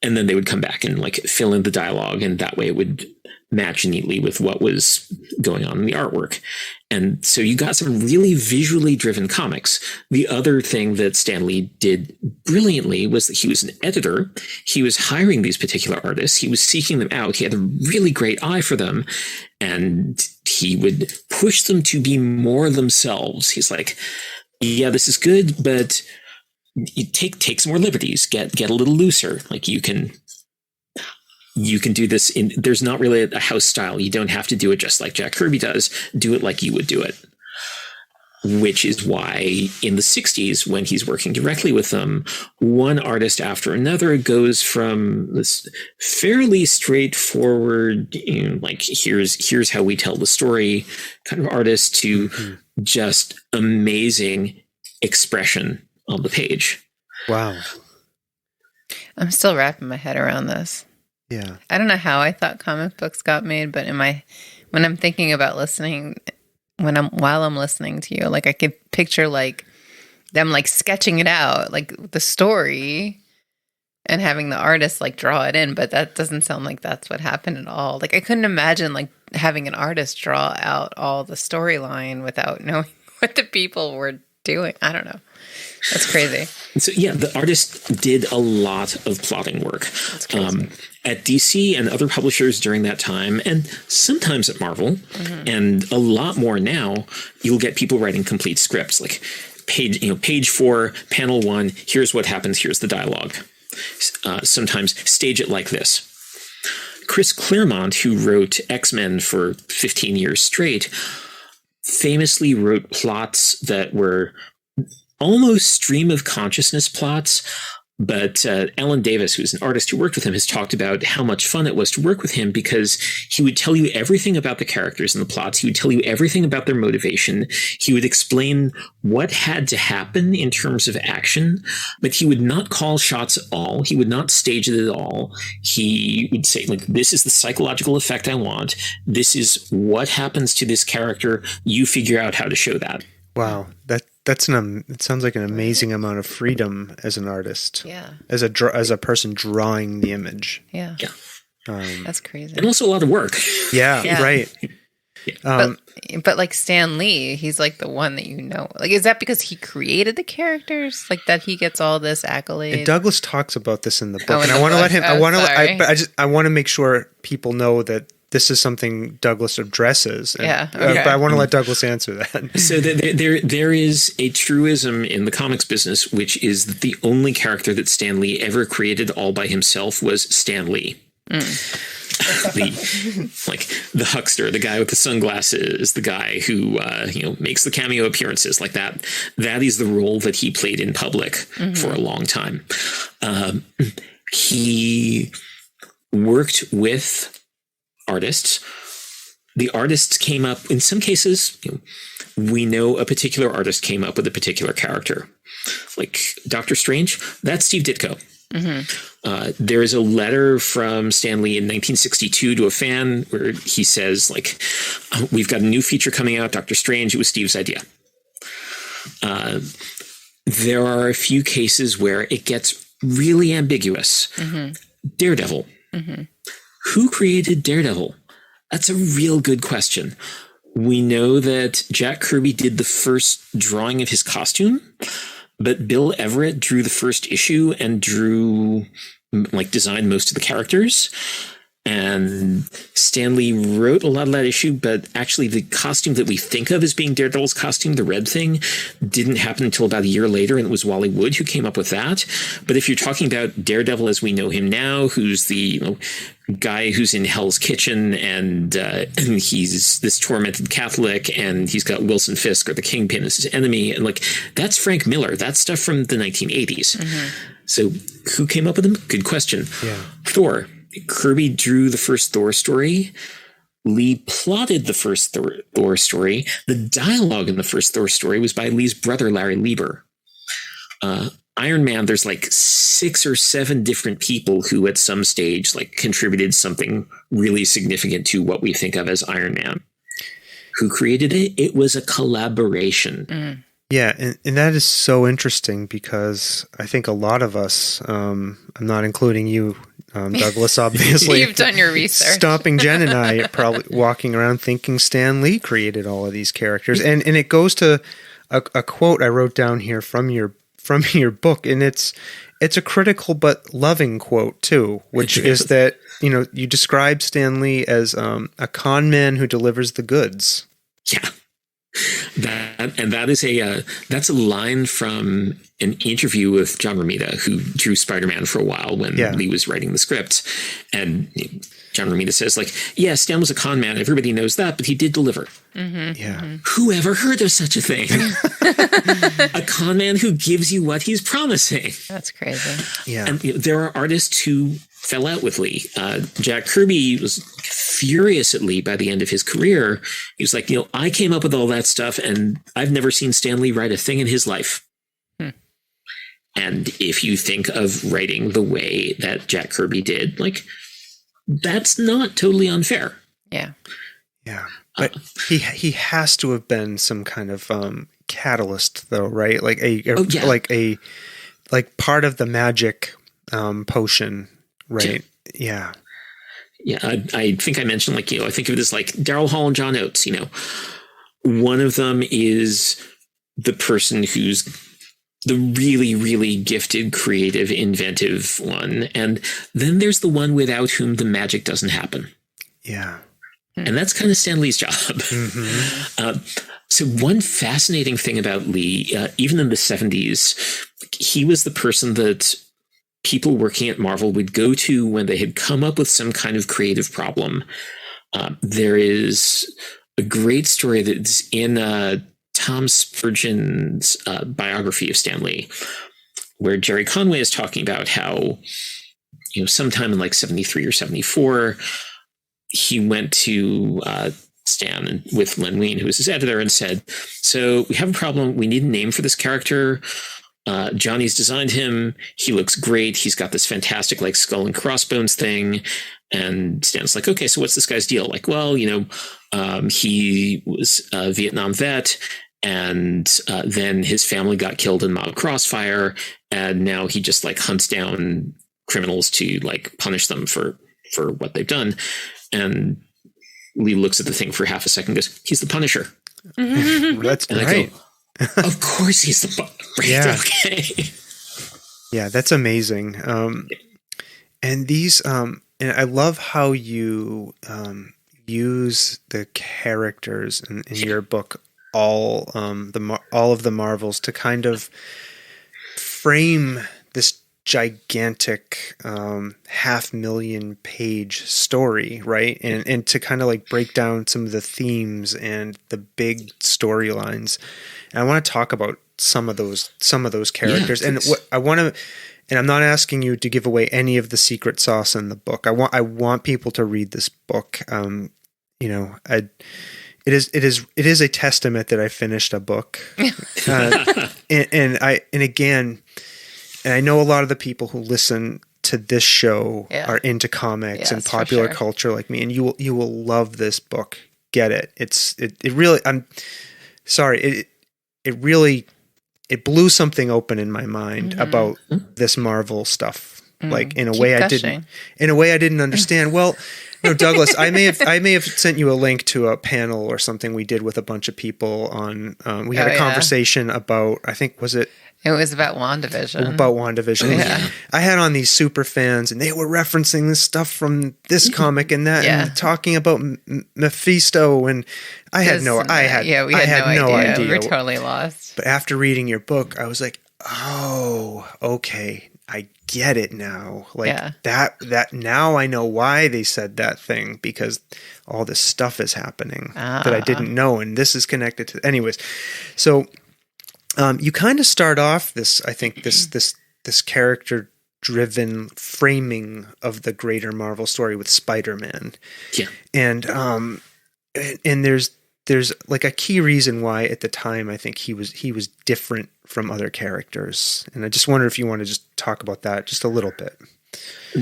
And then they would come back and, like, fill in the dialogue, and that way it would match neatly with what was going on in the artwork. And so you got some really visually driven comics. The other thing that Stan Lee did brilliantly was that he was an editor. He was hiring these particular artists. He was seeking them out. He had a really great eye for them, and he would push them to be more themselves. He's like, yeah, this is good, but you take some more liberties, get a little looser. Like, you can do this there's not really a house style. You don't have to do it just like Jack Kirby does. Do it like you would do it. Which is why in the 60s, when he's working directly with them, one artist after another goes from this fairly straightforward, like, here's how we tell the story kind of artist to just amazing expression on the page. Wow. I'm still wrapping my head around this. Yeah. I don't know how I thought comic books got made, but when I'm thinking about listening, while I'm listening to you, like, I could picture, like, them, like, sketching it out, like the story, and having the artist, like, draw it in, but that doesn't sound like that's what happened at all. Like, I couldn't imagine, like, having an artist draw out all the storyline without knowing what the people were doing. I don't know. That's crazy. So, yeah, the artist did a lot of plotting work. That's crazy. At DC and other publishers during that time, and sometimes at Marvel, and a lot more now, you'll get people writing complete scripts, like page 4, panel 1, here's what happens, here's the dialogue. Sometimes stage it like this. Chris Claremont, who wrote X-Men for 15 years straight, famously wrote plots that were almost stream of consciousness plots. But Alan Davis, who's an artist who worked with him, has talked about how much fun it was to work with him because he would tell you everything about the characters and the plots. He would tell you everything about their motivation. He would explain what had to happen in terms of action, but he would not call shots at all. He would not stage it at all. He would say, like, this is the psychological effect I want. This is what happens to this character. You figure out how to show that. Wow. It sounds like an amazing amount of freedom as an artist. Yeah. As a person drawing the image. Yeah. That's crazy. And also a lot of work. Yeah. Right. But like Stan Lee, he's like the one that you know. Like, is that because he created the characters? Like that he gets all this accolade? And Douglas talks about this in the book, and I want to let him. I want to make sure people know that this is something Douglas addresses. And, but I want to let Douglas answer that. So there is a truism in the comics business, which is that the only character that Stan Lee ever created all by himself was Stan Lee. The huckster, the guy with the sunglasses, the guy who makes the cameo appearances like that. That is the role that he played in public for a long time. He worked with artists. The artists came up, in some cases, we know a particular artist came up with a particular character. Like Doctor Strange, that's Steve Ditko. There is a letter from Stan Lee in 1962 to a fan where he says, like, we've got a new feature coming out, Doctor Strange. It was Steve's idea. There are a few cases where it gets really ambiguous. Daredevil. Who created Daredevil? That's a real good question. We know that Jack Kirby did the first drawing of his costume, but Bill Everett drew the first issue and designed most of the characters. And Stan Lee wrote a lot of that issue, but actually the costume that we think of as being Daredevil's costume, the red thing, didn't happen until about a year later, and it was Wally Wood who came up with that. But if you're talking about Daredevil as we know him now, who's the guy who's in Hell's Kitchen, and he's this tormented Catholic, and he's got Wilson Fisk or the Kingpin as his enemy, and that's Frank Miller. That's stuff from the 1980s. So who came up with him? Good question. Thor. Kirby drew the first Thor story. Lee plotted the first Thor story. The dialogue in the first Thor story was by Lee's brother, Larry Lieber. Iron Man, there's 6 or 7 different people who at some stage contributed something really significant to what we think of as Iron Man. Who created it? It was a collaboration. Yeah, and that is so interesting because I think a lot of us, I'm not including you, Douglas, obviously. You've done your research. Stomping Jen and I are probably walking around thinking Stan Lee created all of these characters. And it goes to a quote I wrote down here from your book, and it's a critical but loving quote too, which is that, you describe Stan Lee as a con man who delivers the goods. Yeah. That's a line from an interview with John Romita, who drew Spider-Man for a while when Lee was writing the script. And John Romita says, Stan was a con man. Everybody knows that, but he did deliver. Who ever heard of such a thing? A con man who gives you what he's promising. That's crazy. Yeah. And there are artists who fell out with Lee. Jack Kirby was furious at Lee by the end of his career. He was like, I came up with all that stuff, and I've never seen Stan Lee write a thing in his life. And if you think of writing the way that Jack Kirby did, that's not totally unfair. Yeah. Yeah. But he has to have been some kind of catalyst, though, right? Like part of the magic potion, right? Yeah. Yeah, I think I mentioned, I think of it as Daryl Hall and John Oates, One of them is the person who's the really, really gifted, creative, inventive one. And then there's the one without whom the magic doesn't happen. Yeah. And that's kind of Stan Lee's job. So one fascinating thing about Lee, even in the 70s, he was the person that people working at Marvel would go to when they had come up with some kind of creative problem. There is a great story that's in Tom Spurgeon's biography of Stan Lee, where Jerry Conway is talking about how, sometime in like 73 or 74, he went to Stan with Len Wein, who was his editor, and said, so we have a problem. We need a name for this character. Johnny's designed him. He looks great. He's got this fantastic like skull and crossbones thing. And Stan's like, okay, so what's this guy's deal? Like, well, he was a Vietnam vet, and then his family got killed in mob crossfire, and now he just like hunts down criminals to like punish them for what they've done. And Lee looks at the thing for half a second and goes, he's the Punisher. That's and right. I go, of course he's the Punisher. Yeah. Okay. Yeah, that's amazing. And these, and I love how you use the characters in your book, all of the Marvels, to kind of frame this gigantic 500,000 page story, right? And to kind of like break down some of the themes and the big storylines. And I want to talk about some of those characters. And what I want to, and I'm not asking you to give away any of the secret sauce in the book. I want people to read this book. It is a testament that I finished a book. And I know a lot of the people who listen to this show are into comics and popular culture like me, and you will love this book. Get it. It really, I'm sorry. It blew something open in my mind about this Marvel stuff. Like in a way I didn't understand. Well, Douglas, I may have sent you a link to a panel or something we did with a bunch of people on, we had a conversation about, I think, it was about WandaVision. Yeah. I had on these super fans, and they were referencing this stuff from this comic and that, and talking about Mephisto, and I had no idea. We were totally lost. But after reading your book, I was like, oh, okay, I get it now. Like that now I know why they said that thing, because all this stuff is happening that I didn't know, and this is connected to. Anyways, so. You kind of start off this character-driven framing of the greater Marvel story with Spider-Man. Yeah. And there's like a key reason why at the time I think he was different from other characters. And I just wonder if you want to just talk about that just a little bit.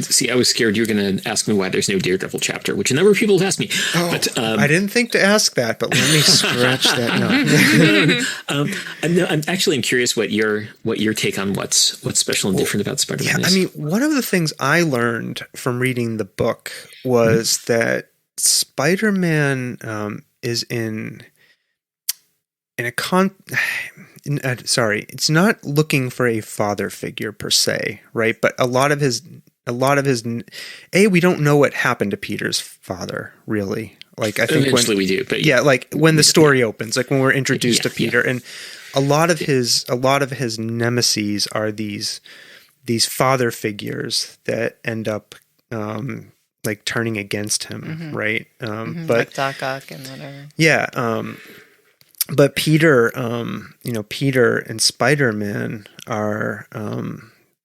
See, I was scared you were going to ask me why there's no Daredevil chapter, which a number of people have asked me. Oh, but I didn't think to ask that, but let me scratch that. No. I'm curious what your take on what's special and different about Spider-Man is. I mean, one of the things I learned from reading the book was that Spider-Man is it's not looking for a father figure per se, right? But a lot of his, we don't know what happened to Peter's father, really. Like I think eventually we do, but like when the story opens, like when we're introduced to Peter, and a lot of his nemeses are these father figures that end up like turning against him, right? But like Doc Ock and whatever. Yeah. But Peter, Peter and Spider-Man are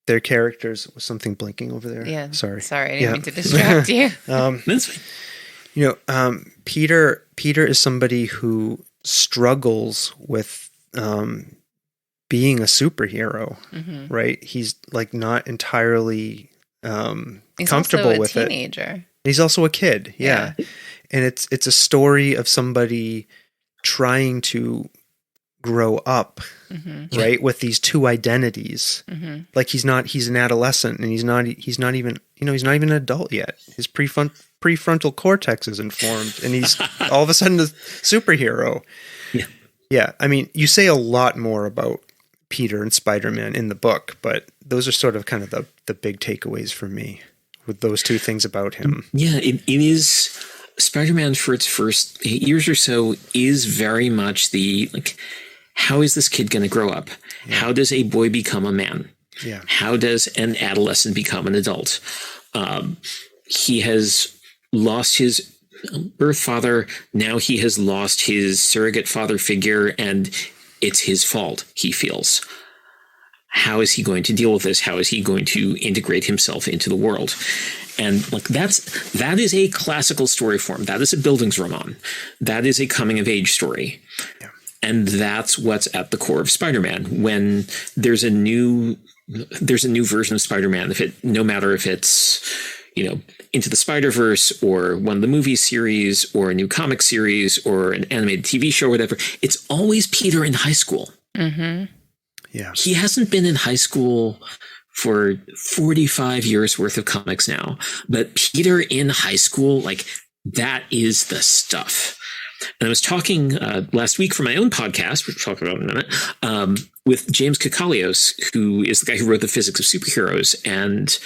their characters. Was something blinking over there? Yeah. Sorry, I didn't mean to distract you. That's fine. Peter is somebody who struggles with being a superhero, right? He's like not entirely comfortable with it. He's also a teenager. He's also a kid, yeah. And it's a story of somebody trying to grow up, right, with these two identities. Like he's an adolescent, and he's not even an adult yet. His prefrontal cortex isn't formed, and he's all of a sudden a superhero. Yeah. I mean, you say a lot more about Peter and Spider-Man in the book, but those are sort of kind of the big takeaways for me with those two things about him. Yeah, it is. Spider-Man, for its first 8 years or so, is very much how is this kid going to grow up? Yeah. How does a boy become a man? Yeah. How does an adolescent become an adult? He has lost his birth father. Now he has lost his surrogate father figure, and it's his fault, he feels. how is he going to deal with this? How is he going to integrate himself into the world? And like that is a classical story form. That is a Bildungsroman. That is a coming of age story. Yeah. And that's what's at the core of Spider-Man. When there's a new version of Spider-Man, no matter if it's, Into the Spider-Verse or one of the movie series or a new comic series or an animated TV show or whatever, it's always Peter in high school. Mm-hmm. Yeah. He hasn't been in high school for 45 years worth of comics now, but Peter in high school, like, that is the stuff. And I was talking last week for my own podcast, which we'll talk about in a minute, with James Kakalios, who is the guy who wrote The Physics of Superheroes. And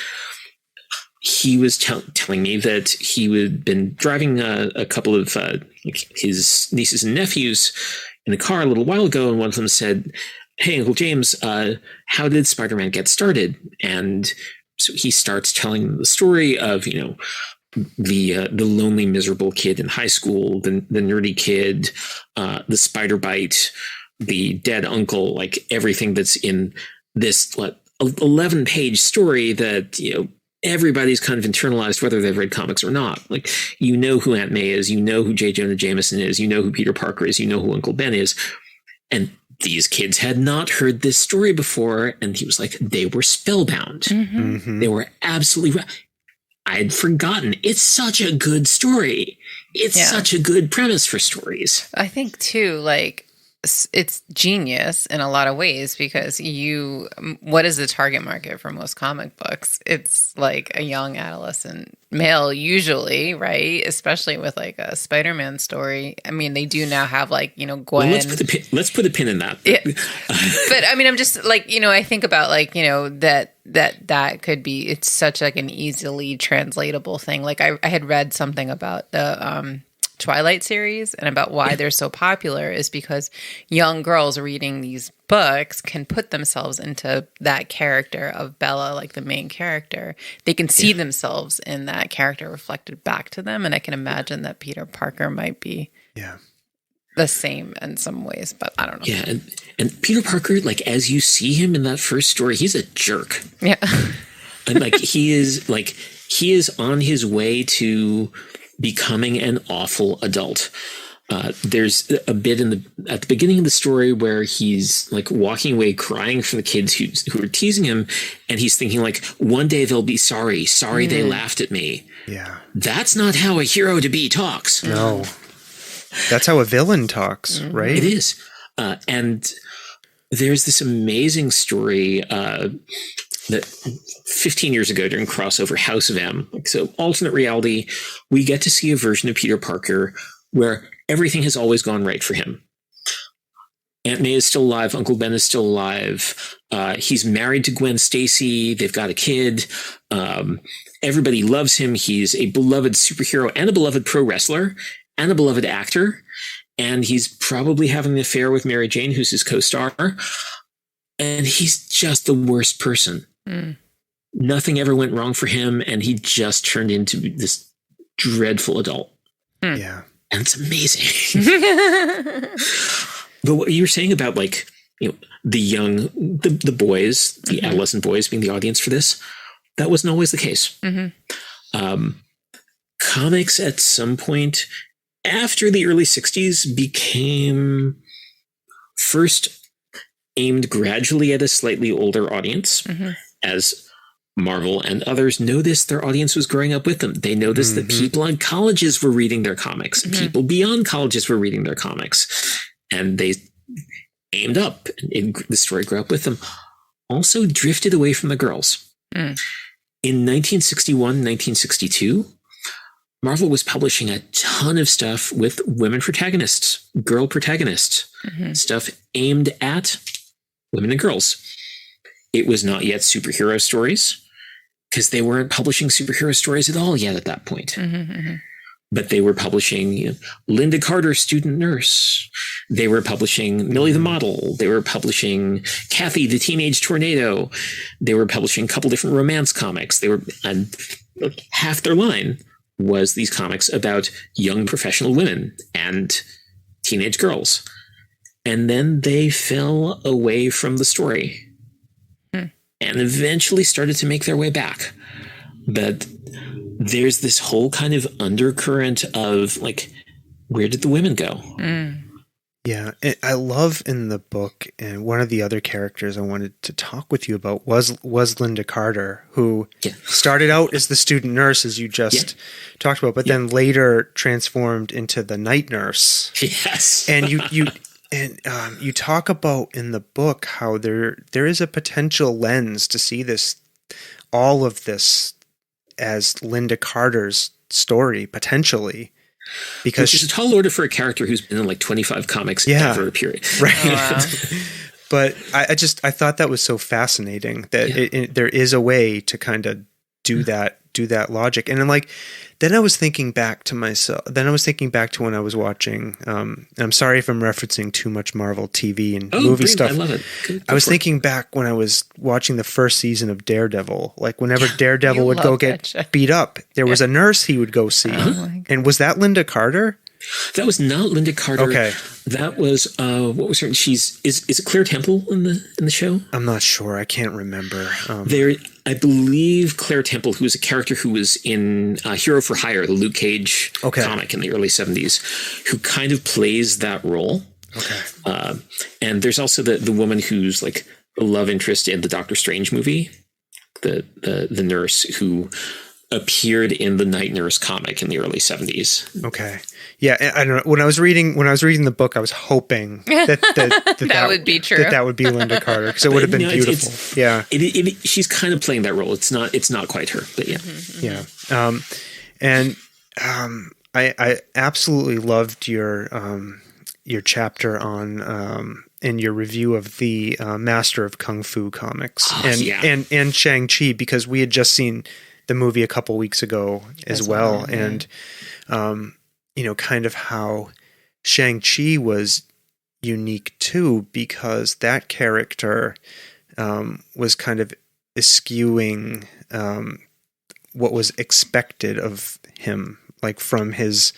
he was telling me that he had been driving a couple of his nieces and nephews in the car a little while ago, and one of them said, "Hey, Uncle James, how did Spider-Man get started?" And so he starts telling the story of, the lonely, miserable kid in high school, the nerdy kid, the spider bite, the dead uncle, like everything that's in this 11-page story that, everybody's kind of internalized whether they've read comics or not. Like, who Aunt May is, who J. Jonah Jameson is, who Peter Parker is, who Uncle Ben is. And these kids had not heard this story before, and he was like, they were spellbound. Mm-hmm. Mm-hmm. They were absolutely right. I'd forgotten. It's such a good story. It's such a good premise for stories. I think, too, it's genius in a lot of ways because what is the target market for most comic books? It's like a young adolescent male usually, right? Especially with like a Spider-Man story. I mean, they do now have Gwen. Well, let's put a pin in that. Yeah. But I mean, I'm just I think about that could be, it's such like an easily translatable thing. Like I had read something about the Twilight series and about why they're so popular is because young girls reading these books can put themselves into that character of Bella, like the main character. They can see themselves in that character reflected back to them. And I can imagine that Peter Parker might be the same in some ways, but I don't know. Yeah. And Peter Parker, as you see him in that first story, he's a jerk. Yeah. And he is on his way to becoming an awful adult. There's a bit at the beginning of the story where he's walking away crying for the kids who are teasing him, and he's thinking one day they'll be sorry they laughed at me. Yeah. That's not how a hero to be talks. No. That's how a villain talks, right? It is. And there's this amazing story that 15 years ago during crossover House of M, so alternate reality, we get to see a version of Peter Parker where everything has always gone right for him. Aunt May is still alive. Uncle Ben is still alive. He's married to Gwen Stacy. They've got a kid. Everybody loves him. He's a beloved superhero and a beloved pro wrestler and a beloved actor. And he's probably having an affair with Mary Jane, who's his co-star. And he's just the worst person. Nothing ever went wrong for him, and he just turned into this dreadful adult. Yeah. And it's amazing. But what you were saying about the young, the boys, the adolescent boys being the audience for this, that wasn't always the case. Mm-hmm. Comics at some point after the early 60s became first aimed gradually at a slightly older audience, as Marvel and others noticed their audience was growing up with them. They noticed that people in colleges were reading their comics. People beyond colleges were reading their comics. And they aimed up. And the story grew up with them. Also drifted away from the girls. In 1961, 1962, Marvel was publishing a ton of stuff with women protagonists, girl protagonists, stuff aimed at women and girls. It was not yet superhero stories because they weren't publishing superhero stories at all yet at that point. But they were publishing Linda Carter, Student Nurse. They were publishing Millie the Model. They were publishing Kathy, the Teenage Tornado. They were publishing a couple different romance comics. And half their line was these comics about young professional women and teenage girls. And then they fell away from the story. and eventually started to make their way back. But there's this whole kind of undercurrent of like, where did the women go? Yeah, I love in the book, and one of the other characters I wanted to talk with you about was Linda Carter, who started out as the student nurse, as you just talked about, but then later transformed into the night nurse. Yes, and you talk about in the book how there is a potential lens to see all of this as Linda Carter's story potentially. Which is a tall order for a character who's been in like 25 comics over a period. Right. Oh, wow. But I thought that was so fascinating that there is a way to kind of do that logic. And then I was thinking back to myself. Then I was thinking back to when I was watching, and I'm sorry if I'm referencing too much Marvel TV and movie stuff. I love it. I was thinking back when I was watching the first season of Daredevil. Like whenever Daredevil would go get beat up, there was a nurse he would go see. And was that Linda Carter? That was not Linda Carter. Okay. That was what was her? Is it Claire Temple in the show? I'm not sure. I can't remember. I believe Claire Temple, who was a character who was in Hero for Hire, the Luke Cage comic in the early 70s, who kind of plays that role. Okay. And there's also the woman who's like the love interest in the Doctor Strange movie, the nurse who appeared in the Night Nurse comic in the early 70s. Okay. Yeah, I don't know. When I was reading the book, I was hoping that would be true. That would be Linda Carter, because it would have been beautiful. She's kind of playing that role. It's not quite her, but yeah. Yeah. I absolutely loved your chapter on in your review of the Master of Kung Fu comics and Shang-Chi, because we had just seen the movie a couple weeks ago as well. And, kind of how Shang-Chi was unique too, because that character was kind of eschewing what was expected of him, like from his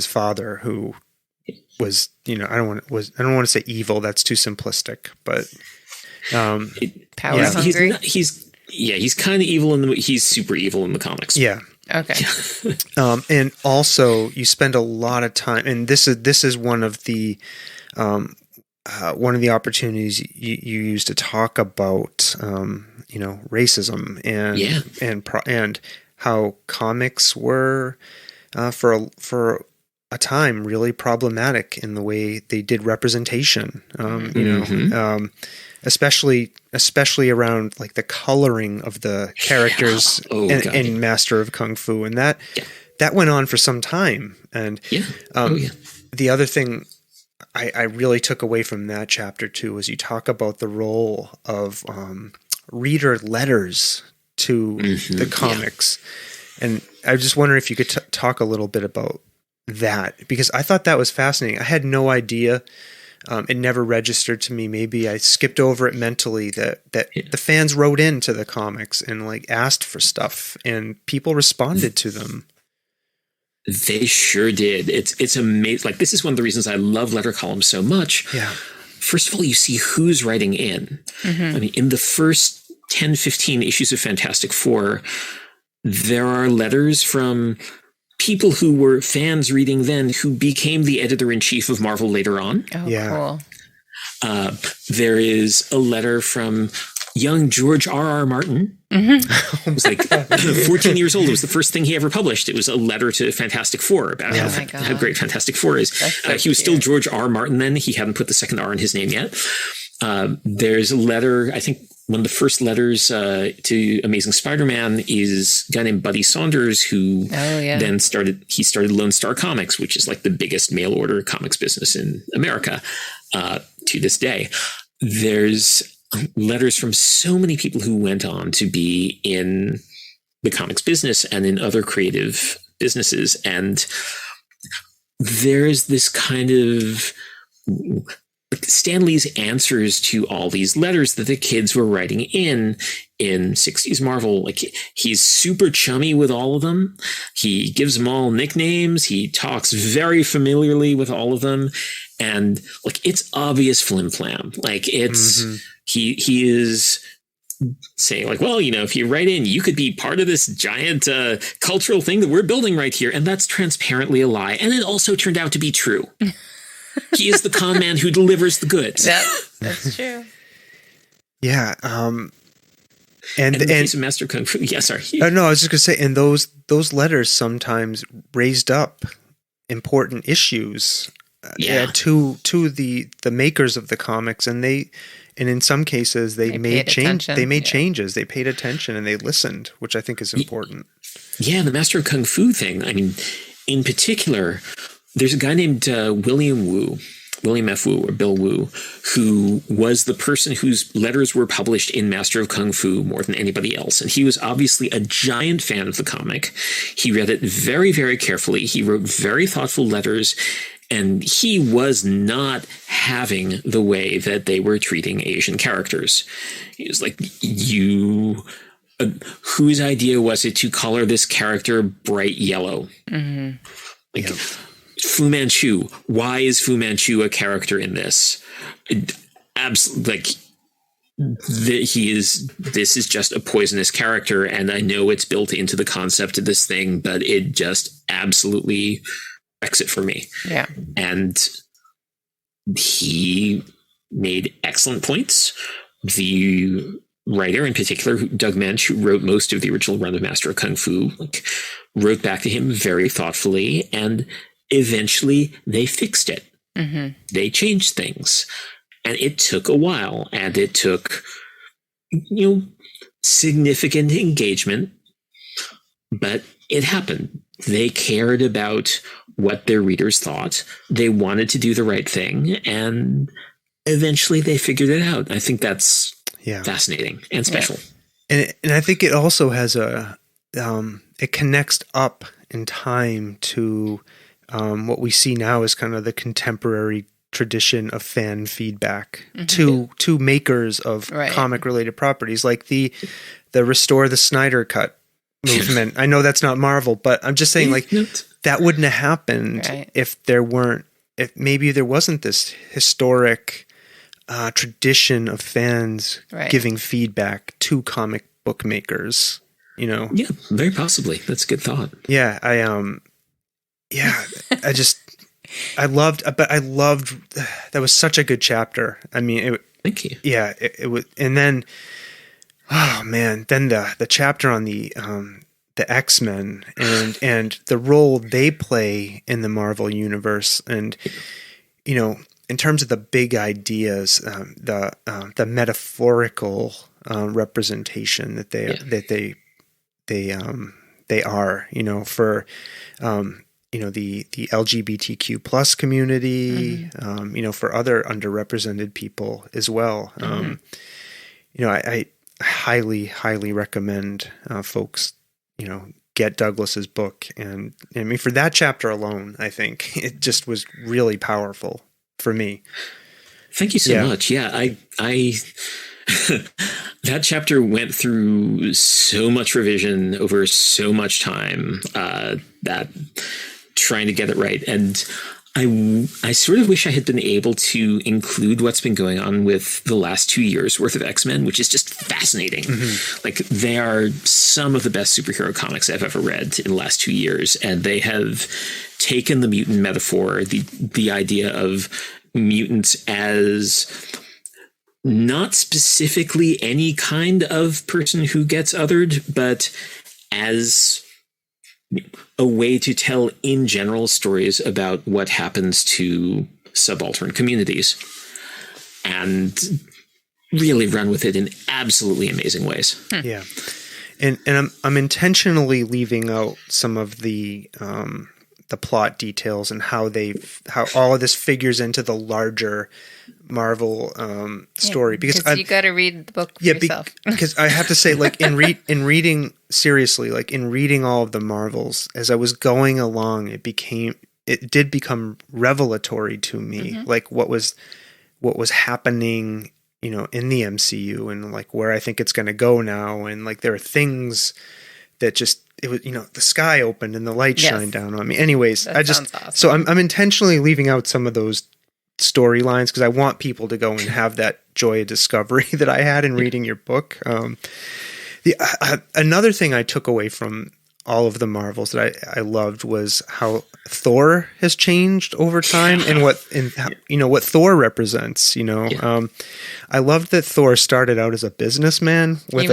father, who was, I don't want to say evil. That's too simplistic, but power hungry. He's kind of evil he's super evil in the comics. Yeah. Okay. And also you spend a lot of time, and this is one of the opportunities you use to talk about, racism and how comics were, for a time, really problematic in the way they did representation. Especially around like the coloring of the characters in Master of Kung Fu, and that went on for some time. And the other thing I really took away from that chapter too was you talk about the role of reader letters to the comics, and I just wonder if you could talk a little bit about that, because I thought that was fascinating. I had no idea. It never registered to me. Maybe I skipped over it mentally that the fans wrote into the comics and like asked for stuff, and people responded to them. They sure did. It's amazing. Like, this is one of the reasons I love letter columns so much. Yeah. First of all, you see who's writing in. I mean, in the first 10, 15 issues of Fantastic Four, there are letters from people who were fans reading then, who became the editor-in-chief of Marvel later on. Oh, cool. There is a letter from young George R.R. Martin. It was like 14 years old. It was the first thing he ever published. It was a letter to Fantastic Four about how great Fantastic Four is. He was still George R. Martin then. He hadn't put the second R in his name yet. There's a letter, I think one of the first letters to Amazing Spider-Man is a guy named Buddy Saunders, who then started Lone Star Comics, which is like the biggest mail order comics business in America to this day. There's letters from so many people who went on to be in the comics business and in other creative businesses. And there's this kind of Stan Lee's answers to all these letters that the kids were writing in 60s Marvel, like he's super chummy with all of them. He gives them all nicknames. He talks very familiarly with all of them. And like, it's obvious flim flam. Like it's, he is saying like, well, if you write in, you could be part of this giant cultural thing that we're building right here. And that's transparently a lie. And it also turned out to be true. He is the con man who delivers the goods. Yep, that's true. Yeah. And in the case of Master Kung Fu, yeah, sorry. No, I was just going to say, and those letters sometimes raised up important issues to the makers of the comics, and in some cases they made changes. They paid attention and they listened, which I think is important. Yeah, the Master of Kung Fu thing. I mean, in particular, there's a guy named William F. Wu, or Bill Wu, who was the person whose letters were published in Master of Kung Fu more than anybody else. And he was obviously a giant fan of the comic. He read it very, very carefully. He wrote very thoughtful letters, and he was not having the way that they were treating Asian characters. He was like, whose idea was it to color this character bright yellow? Like, Fu Manchu. Why is Fu Manchu a character in this? Absolutely, this is just a poisonous character, and I know it's built into the concept of this thing, but it just absolutely wrecks it for me. Yeah. And he made excellent points. The writer in particular, Doug Mensch, who wrote most of the original run of Master of Kung Fu, wrote back to him very thoughtfully, and eventually they fixed it. They changed things, and it took a while, and it took significant engagement, but it happened. They cared about what their readers thought. They wanted to do the right thing, and eventually they figured it out. I think that's fascinating and special. And I think it also has it connects up in time to what we see now as kind of the contemporary tradition of fan feedback to makers of comic related properties, like the Restore the Snyder Cut movement. I know that's not Marvel, but I'm just saying, like, that wouldn't have happened if maybe there wasn't this historic tradition of fans giving feedback to comic book makers. Yeah, very possibly. That's a good thought. Yeah, I loved that was such a good chapter. I mean, thank you. Yeah, it was, and then, oh man, then the chapter on the X-Men and the role they play in the Marvel universe, and in terms of the big ideas, the metaphorical representation that they are, for the LGBTQ plus community, for other underrepresented people as well. I highly recommend folks, get Douglas's book. And I mean, for that chapter alone, I think it just was really powerful for me. Thank you so much. Yeah, I that chapter went through so much revision over so much time, that trying to get it right. And I sort of wish I had been able to include what's been going on with the last 2 years worth of X-Men, which is just fascinating. Like, they are some of the best superhero comics I've ever read in the last 2 years. And they have taken the mutant metaphor, the idea of mutants as not specifically any kind of person who gets othered, but as a way to tell in general stories about what happens to subaltern communities, and really run with it in absolutely amazing ways. Yeah. And I'm intentionally leaving out some of the plot details and how all of this figures into the larger Marvel story, because you got to read the book for yourself. Because I have to say, like, in reading seriously, like in reading all of the Marvels, as I was going along, it did become revelatory to me, like what was what was happening, in the MCU and like where I think it's going to go now. And like, there are things that it was, the sky opened and the light shined down on me. Anyways, awesome. So I'm intentionally leaving out some of those storylines because I want people to go and have that joy of discovery that I had in reading your book. Another thing I took away from all of the Marvels that I loved was how Thor has changed over time and what Thor represents. I loved that Thor started out as a businessman with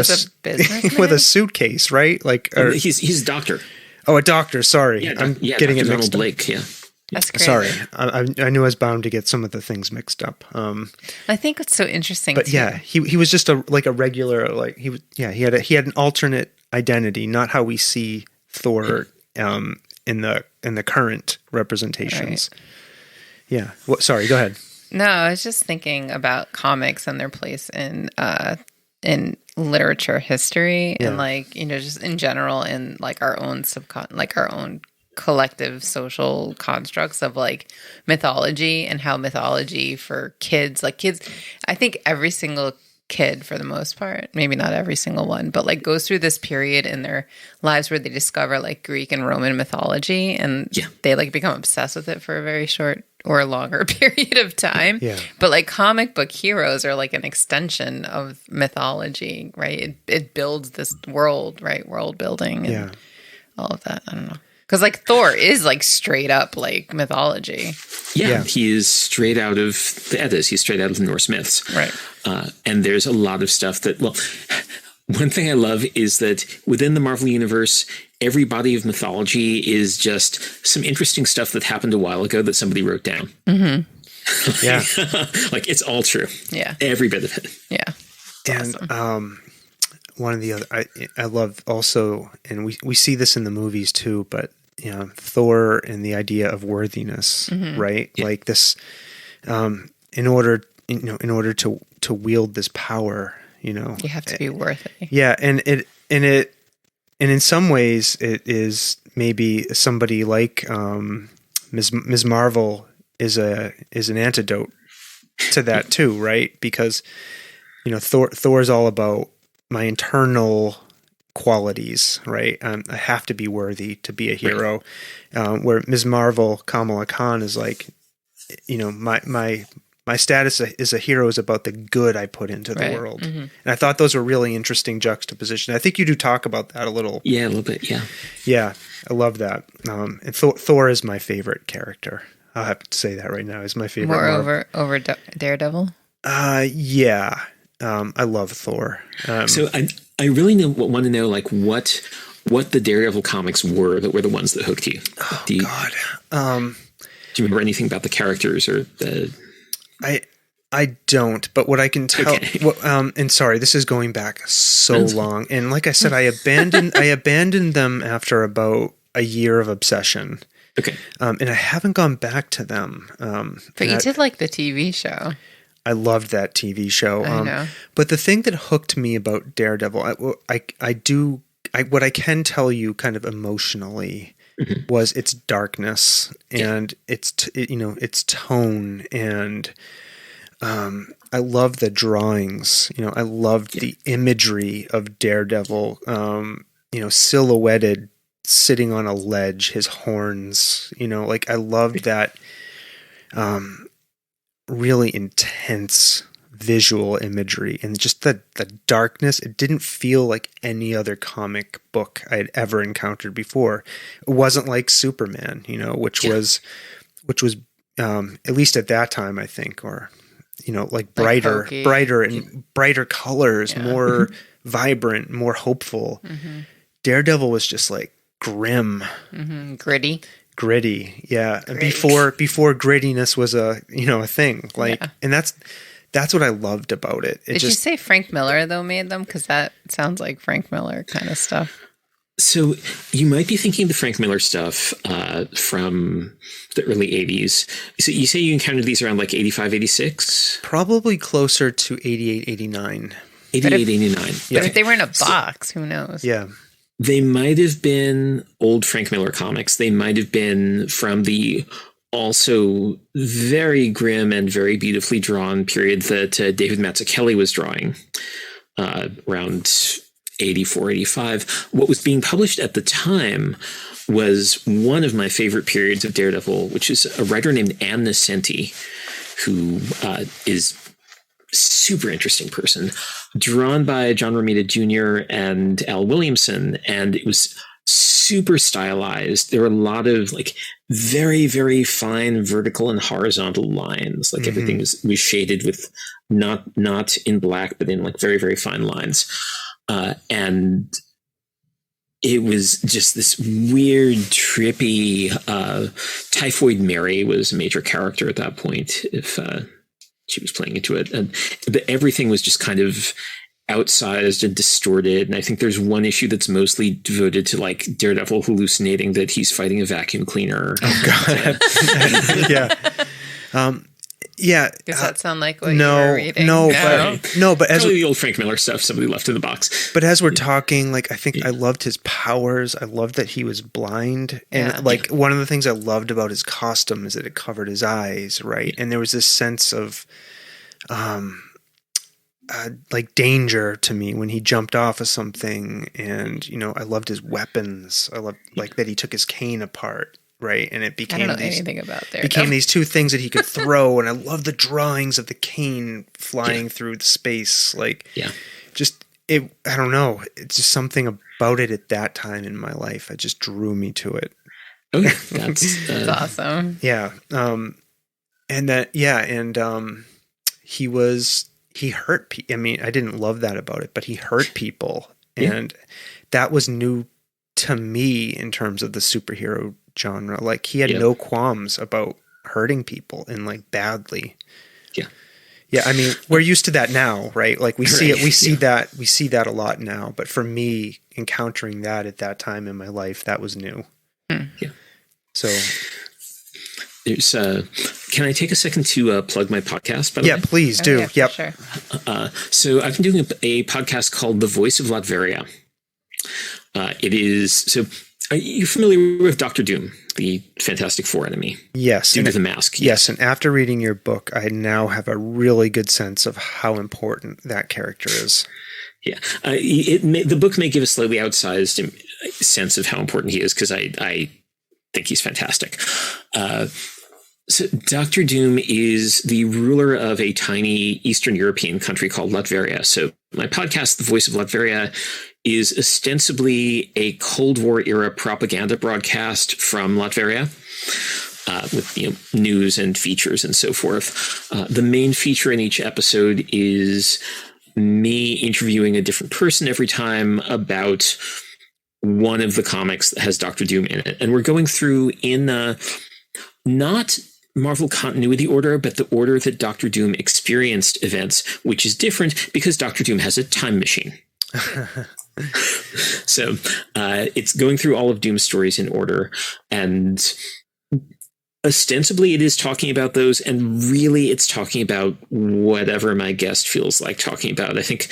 with a suitcase, right? Like he's a doctor. Oh, a doctor. Sorry, I'm getting Dr. it mixed Donald up. Blake. Yeah. That's crazy. Sorry, I knew I was bound to get some of the things mixed up. I think it's so interesting. But too. yeah, he was just a regular he had an alternate identity, not how we see Thor in the current representations. Right. Yeah. Sorry, go ahead. No, I was just thinking about comics and their place in literature history and just in general in like our own our own collective social constructs of like mythology and how mythology for kids, I think every single kid for the most part, maybe not every single one, but like goes through this period in their lives where they discover like Greek and Roman mythology and they like become obsessed with it for a very short or longer period of time. Yeah. But like comic book heroes are like an extension of mythology, right? It builds this world, right? World building and all of that. I don't know. Because like Thor is like straight up like mythology. Yeah, he is straight out of the Eddas. He's straight out of the Norse myths. Right. And there's a lot of stuff that, one thing I love is that within the Marvel Universe, every body of mythology is just some interesting stuff that happened a while ago that somebody wrote down. Mm-hmm. Yeah. Like it's all true. Yeah. Every bit of it. Yeah. And awesome. One of the other, I love also, and we see this in the movies too, but Thor and the idea of worthiness, right? Yeah. Like this, in order to wield this power, you have to be worthy. Yeah, and in some ways it is maybe somebody like Ms. Marvel is an antidote to that too, right? Because Thor's all about my internal qualities, right? I have to be worthy to be a hero. Right. Where Ms. Marvel, Kamala Khan, is like, my status as a hero is about the good I put into the world. Mm-hmm. And I thought those were really interesting juxtaposition. I think you do talk about that a little. Yeah, a little bit. Yeah. Yeah, I love that. And Thor is my favorite character. I'll have to say that right now. He's my favorite. More over Daredevil? Yeah. I love Thor. So I really want to know like what the Daredevil comics were that were the ones that hooked you. Oh, God. Do you remember anything about the characters or the? I don't, but what I can tell, and sorry, this is going back so long. And like I said, I abandoned them after about a year of obsession. Okay. And I haven't gone back to them. But you did like the TV show. I loved that TV show. I know. But the thing that hooked me about Daredevil, what I can tell you kind of emotionally was its darkness and its tone. And I love the drawings. I loved the imagery of Daredevil, silhouetted sitting on a ledge, his horns, I loved that really intense visual imagery and just the darkness. It didn't feel like any other comic book I had ever encountered before. It wasn't like Superman, which was at least at that time, I think, or like brighter and brighter colors, more vibrant, more hopeful. Mm-hmm. Daredevil was just like grim, gritty, yeah. And before grittiness was a thing, and that's what I loved about it. Did you say Frank Miller though made them? Because that sounds like Frank Miller kind of stuff. So you might be thinking the Frank Miller stuff from the early 80s. So you say you encountered these around like 85, 86? Probably closer to 88, 89. 88, 89. But if they were in a box, who knows? Yeah. They might have been old Frank Miller comics. They might have been from the also very grim and very beautifully drawn period that David Mazzucchelli was drawing around 84, 85. What was being published at the time was one of my favorite periods of Daredevil, which is a writer named Ann Nesenti, who is a super interesting person, drawn by John Romita Jr. and Al Williamson, and it was super stylized. There were a lot of like very, very fine vertical and horizontal lines. Like everything was shaded with not in black, but in like very, very fine lines. And it was just this weird, trippy, Typhoid Mary was a major character at that point, if she was playing into it. But everything was just kind of outsized and distorted. And I think there's one issue that's mostly devoted to like Daredevil hallucinating that he's fighting a vacuum cleaner. Oh, God. Yeah. Yeah. Does that sound like what you were reading? But as the old Frank Miller stuff somebody left in the box. But as we're talking, like I think I loved his powers. I loved that he was blind, and one of the things I loved about his costume is that it covered his eyes, right? And there was this sense of, like danger to me when he jumped off of something, and I loved his weapons. I loved like that he took his cane apart. Right, and it became anything about there. Became these two things that he could throw, and I love the drawings of the cane flying through the space. Like, just it. I don't know. It's just something about it at that time in my life. It just drew me to it. Okay, that's awesome. Yeah, and that he hurt people. I mean, I didn't love that about it, but he hurt people, and that was new to me in terms of the superhero genre. Like he had no qualms about hurting people and like badly. Yeah. I mean, we're used to that now, right? Like we see it, we see that a lot now. But for me, encountering that at that time in my life, that was new. Yeah. So there's can I take a second to plug my podcast? By the way? Please do. Yeah, yep. Sure. So I've been doing a podcast called The Voice of Latveria. It is so. Are you familiar with Dr. Doom, the Fantastic Four enemy? Yes. Dude with the mask. Yes, and after reading your book, I now have a really good sense of how important that character is. Yeah. The book may give a slightly outsized sense of how important he is, because I think he's fantastic. So Dr. Doom is the ruler of a tiny Eastern European country called Latveria. So my podcast, The Voice of Latveria, is ostensibly a Cold War era propaganda broadcast from Latveria, with news and features and so forth. The main feature in each episode is me interviewing a different person every time about one of the comics that has Dr. Doom in it. And we're going through in not Marvel continuity order, but the order that Dr. Doom experienced events, which is different because Dr. Doom has a time machine. So it's going through all of Doom's stories in order, and ostensibly it is talking about those, and really it's talking about whatever my guest feels like talking about. I think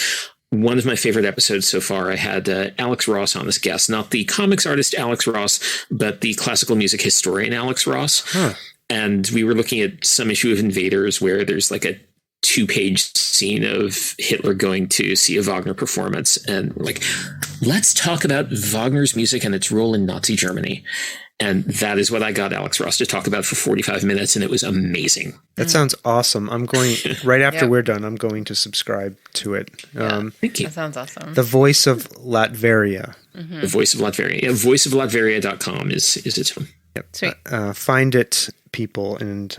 one of my favorite episodes so far, I had Alex Ross on as guest, not the comics artist Alex Ross, but the classical music historian Alex Ross. And we were looking at some issue of Invaders where there's like a 2-page scene of Hitler going to see a Wagner performance, and we're like, let's talk about Wagner's music and its role in Nazi Germany. And that is what I got Alex Ross to talk about for 45 minutes, and it was amazing. That sounds awesome. I'm going, right after we're done, I'm going to subscribe to it. Thank you. That sounds awesome. The Voice of Latveria. The Voice of Latveria. Yeah, voiceoflatveria.com is its home. Yep. Sweet. Find it, people, and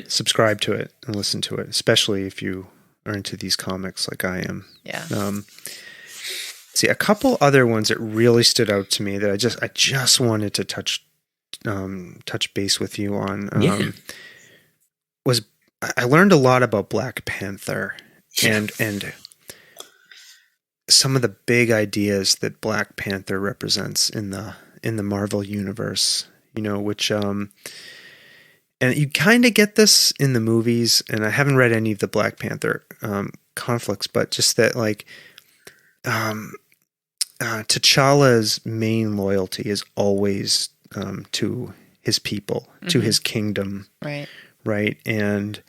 subscribe to it and listen to it, especially if you are into these comics like I am. Yeah. See, a couple other ones that really stood out to me that I just wanted to touch base with you on. Was I learned a lot about Black Panther and some of the big ideas that Black Panther represents in the Marvel universe. Which and you kind of get this in the movies, and I haven't read any of the Black Panther conflicts, but just that like T'Challa's main loyalty is always to his people, to his kingdom. Right. Right. And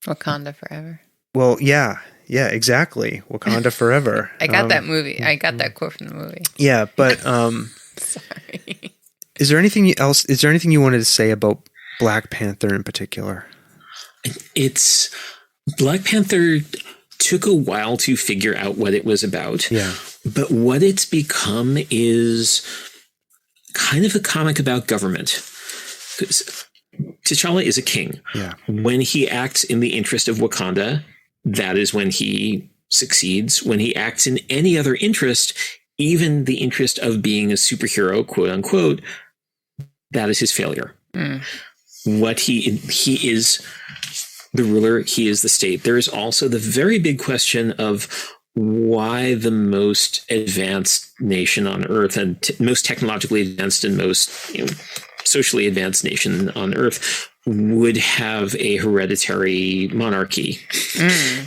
Wakanda forever. well, yeah, exactly. Wakanda forever. I got that movie. I got that quote from the movie. Yeah, but Sorry. is there anything else? Is there anything you wanted to say about Black Panther in particular? It's Black Panther took a while to figure out what it was about. Yeah. But what it's become is kind of a comic about government. T'Challa is a king. Yeah. When he acts in the interest of Wakanda, that is when he succeeds. When he acts in any other interest, even the interest of being a superhero, quote unquote, that is his failure. What he is the ruler, he is the state. There is also the very big question of why the most advanced nation on Earth and most technologically advanced and most socially advanced nation on Earth would have a hereditary monarchy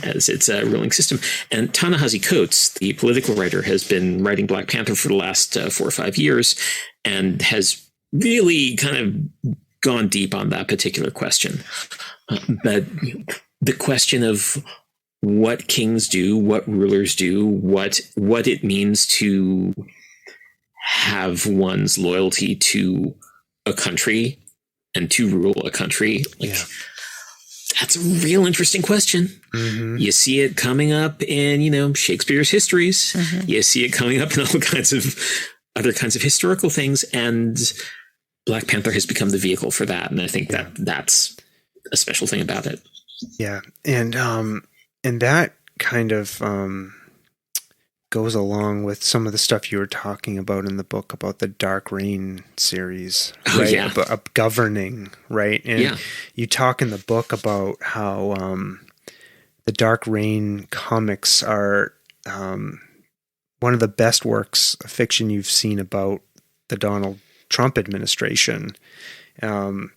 as its ruling system. And Ta-Nehisi Coates, the political writer, has been writing Black Panther for the last 4 or 5 years and has really kind of gone deep on that particular question. But the question of what kings do, what rulers do, what it means to have one's loyalty to a country and to rule a country, that's a real interesting question. You see it coming up in, Shakespeare's histories. You see it coming up in all kinds of other kinds of historical things, and Black Panther has become the vehicle for that. And I think that's a special thing about it. Yeah. And that kind of goes along with some of the stuff you were talking about in the book about the Dark Reign series, right? About governing, right? And you talk in the book about how the Dark Reign comics are one of the best works of fiction you've seen about the Donald Trump administration. And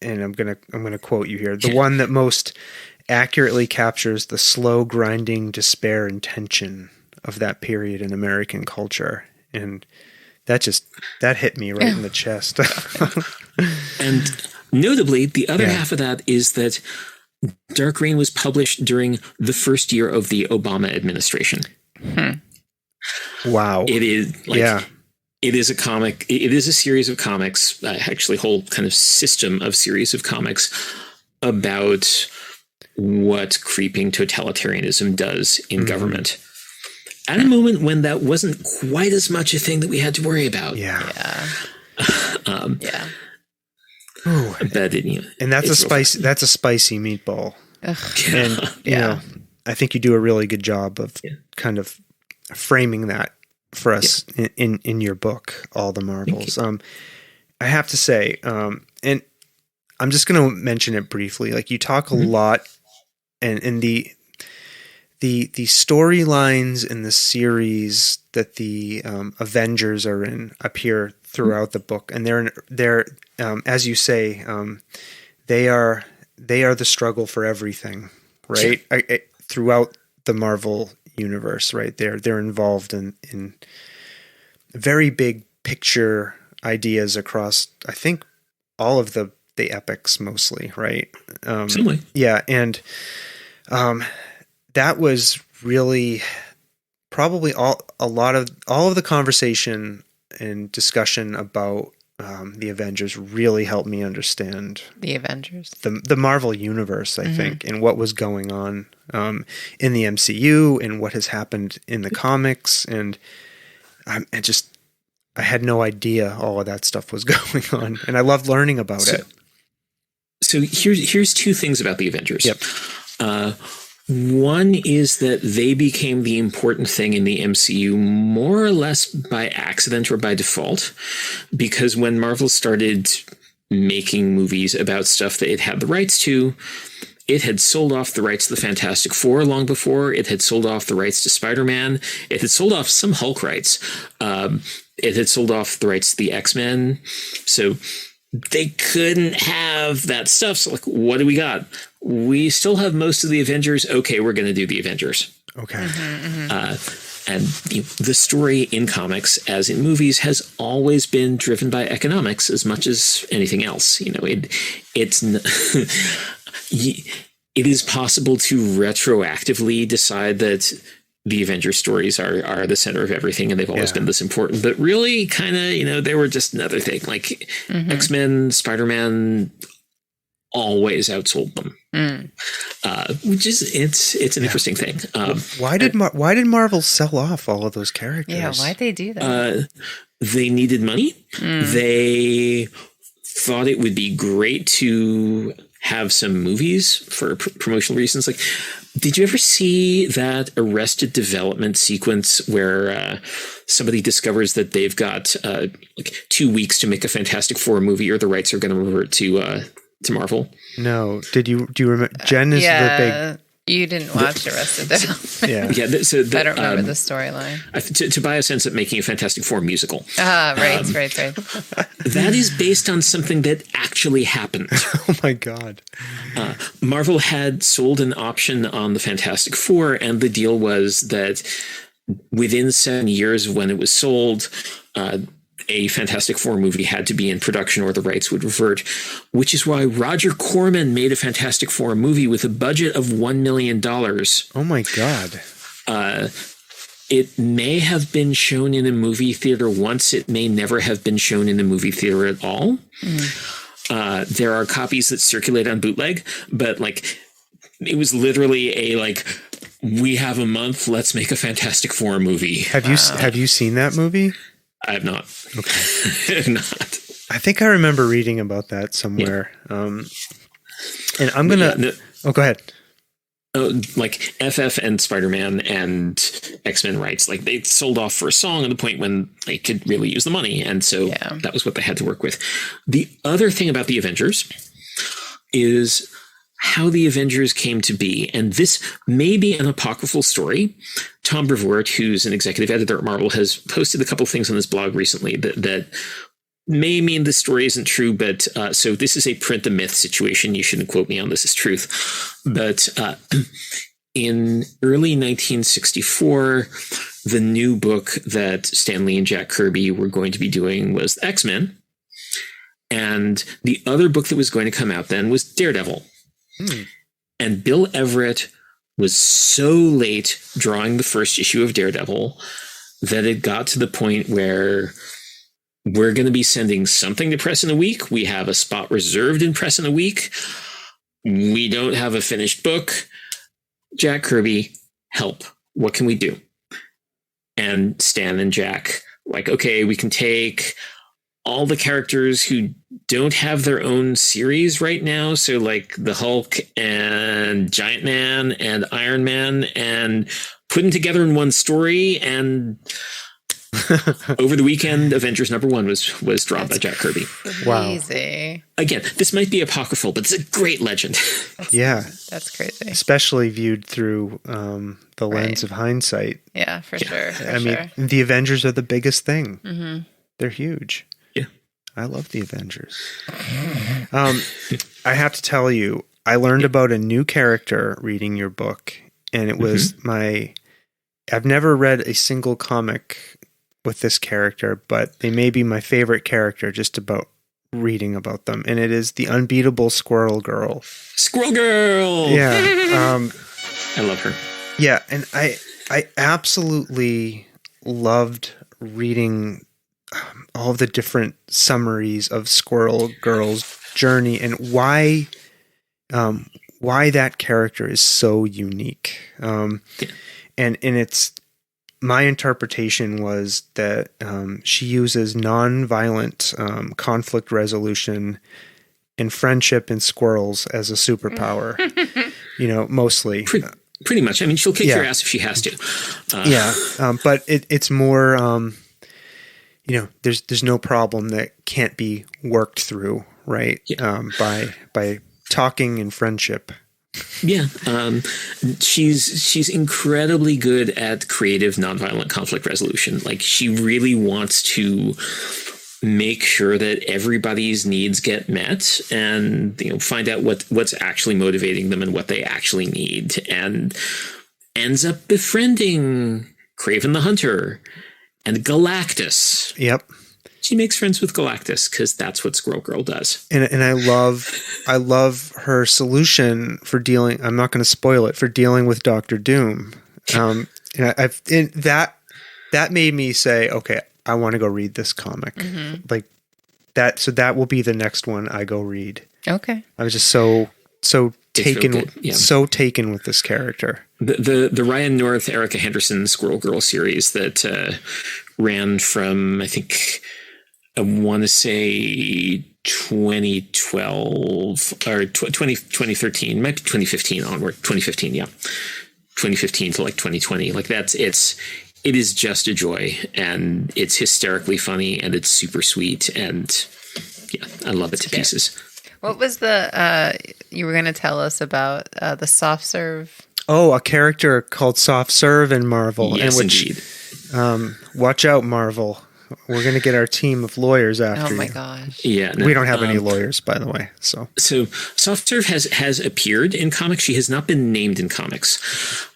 I'm gonna quote you here: the one that most accurately captures the slow grinding despair and tension of that period in American culture. And that hit me right in the chest. And notably, the other half of that is that Dark Reign was published during the first year of the Obama administration. Wow. It is it is a comic. It is a series of comics, actually a whole kind of system of series of comics about what creeping totalitarianism does in government. At a moment when that wasn't quite as much a thing that we had to worry about. But and that's a spicy meatball. And you know, I think you do a really good job of kind of framing that for us in your book, All the Marvels. I have to say, and I'm just going to mention it briefly. Like, you talk a lot, and in the storylines in the series that the Avengers are in appear throughout the book, and they're as you say, they are the struggle for everything, right? Throughout the Marvel universe, right? They're involved in very big picture ideas across, I think, all of the epics mostly, right? Certainly. Yeah, and that was really probably all of the conversation and discussion about the Avengers really helped me understand the Avengers, the Marvel universe, I think, and what was going on in the MCU and what has happened in the comics. And I had no idea all of that stuff was going on, and I loved learning about it. So here's two things about the Avengers. Yep. One is that they became the important thing in the MCU more or less by accident or by default, because when Marvel started making movies about stuff that it had the rights to, it had sold off the rights to the Fantastic Four long before. It had sold off the rights to Spider-Man. It had sold off some Hulk rights. It had sold off the rights to the X-Men. So they couldn't have that stuff. So, like, what do we got? We still have most of the Avengers. Okay, we're going to do the Avengers. Okay. And the story in comics, as in movies, has always been driven by economics as much as anything else. It is possible to retroactively decide that the Avengers stories are the center of everything, and they've always been this important. But really, kind of, they were just another thing. Like X-Men, Spider-Man always outsold them, which is it's an interesting thing. Why did Marvel sell off all of those characters? Yeah, why'd they do that? They needed money. They thought it would be great to have some movies for promotional reasons. Like, did you ever see that Arrested Development sequence where somebody discovers that they've got like 2 weeks to make a Fantastic Four movie, or the rights are going to revert to Marvel? No. Do you remember? Jen is the big. You didn't watch Arrested Development. Yeah. So I don't remember the storyline. To buy a sense of making a Fantastic Four musical. Right. That is based on something that actually happened. Oh my God. Marvel had sold an option on the Fantastic Four, and the deal was that within 7 years when it was sold, a Fantastic Four movie had to be in production or the rights would revert, which is why Roger Corman made a Fantastic Four movie with a budget of $1 million. Oh my God. It may have been shown in a movie theater once. It may never have been shown in a movie theater at all. There are copies that circulate on bootleg, but like, it was literally we have a month, let's make a Fantastic Four movie. Have you seen that movie? I have not. Okay. I have not. I think I remember reading about that somewhere. Yeah. And I'm going to... Oh, go ahead. Like FF and Spider-Man and X-Men rights, like they sold off for a song at the point when they could really use the money. And so that was what they had to work with. The other thing about the Avengers is how the Avengers came to be. And this may be an apocryphal story. Tom Brevoort, who's an executive editor at Marvel, has posted a couple things on his blog recently that may mean the story isn't true, but so this is a print the myth situation. You shouldn't quote me on this as truth. But in early 1964, the new book that Stan Lee and Jack Kirby were going to be doing was X-Men. And the other book that was going to come out then was Daredevil. And Bill Everett was so late drawing the first issue of Daredevil that it got to the point where we're going to be sending something to press in a week. We have a spot reserved in press in a week. We don't have a finished book. Jack Kirby, help. What can we do? And Stan and Jack, like, okay, we can take all the characters who don't have their own series right now. So like the Hulk and Giant Man and Iron Man, and put them together in one story. And over the weekend, Avengers #1 was drawn by Jack Kirby. Crazy. Wow. Again, this might be apocryphal, but it's a great legend. That's crazy. Especially viewed through the lens of hindsight. Yeah, for sure. I mean, the Avengers are the biggest thing. Mm-hmm. They're huge. I love the Avengers. I have to tell you, I learned about a new character reading your book, and it was I've never read a single comic with this character, but they may be my favorite character just about reading about them, and it is the unbeatable Squirrel Girl. Squirrel Girl! Yeah. I love her. Yeah, and I absolutely loved reading all of the different summaries of Squirrel Girl's journey and why that character is so unique. And it's my interpretation was that she uses nonviolent conflict resolution and friendship in squirrels as a superpower. Mostly. Pretty much. I mean, she'll kick your ass if she has to. But it's more. There's no problem that can't be worked through, right? Yeah. By talking and friendship. Yeah. She's incredibly good at creative nonviolent conflict resolution. Like, she really wants to make sure that everybody's needs get met and, find out what's actually motivating them and what they actually need, and ends up befriending Kraven the Hunter, and Galactus. Yep. She makes friends with Galactus because that's what Squirrel Girl does. And I love her solution for dealing. I'm not going to spoil it, for dealing with Doctor Doom. And that made me say, okay, I want to go read this comic. Like that. So that will be the next one I go read. Okay. I was just so taken with this character. The Ryan North, Erica Henderson Squirrel Girl series that ran from, I think, I want to say 2012 or 2013, might be 2015 onward. 2015, yeah. 2015 to like 2020. Like it is just a joy, and it's hysterically funny, and it's super sweet, and yeah, I love it to pieces. What was the you were going to tell us about the soft serve? Oh, a character called Soft Serve in Marvel. Yes, in which, indeed. Watch out, Marvel. We're going to get our team of lawyers after you. Oh my gosh. Yeah. No, we don't have any lawyers, by the way. So Soft Serve has appeared in comics. She has not been named in comics.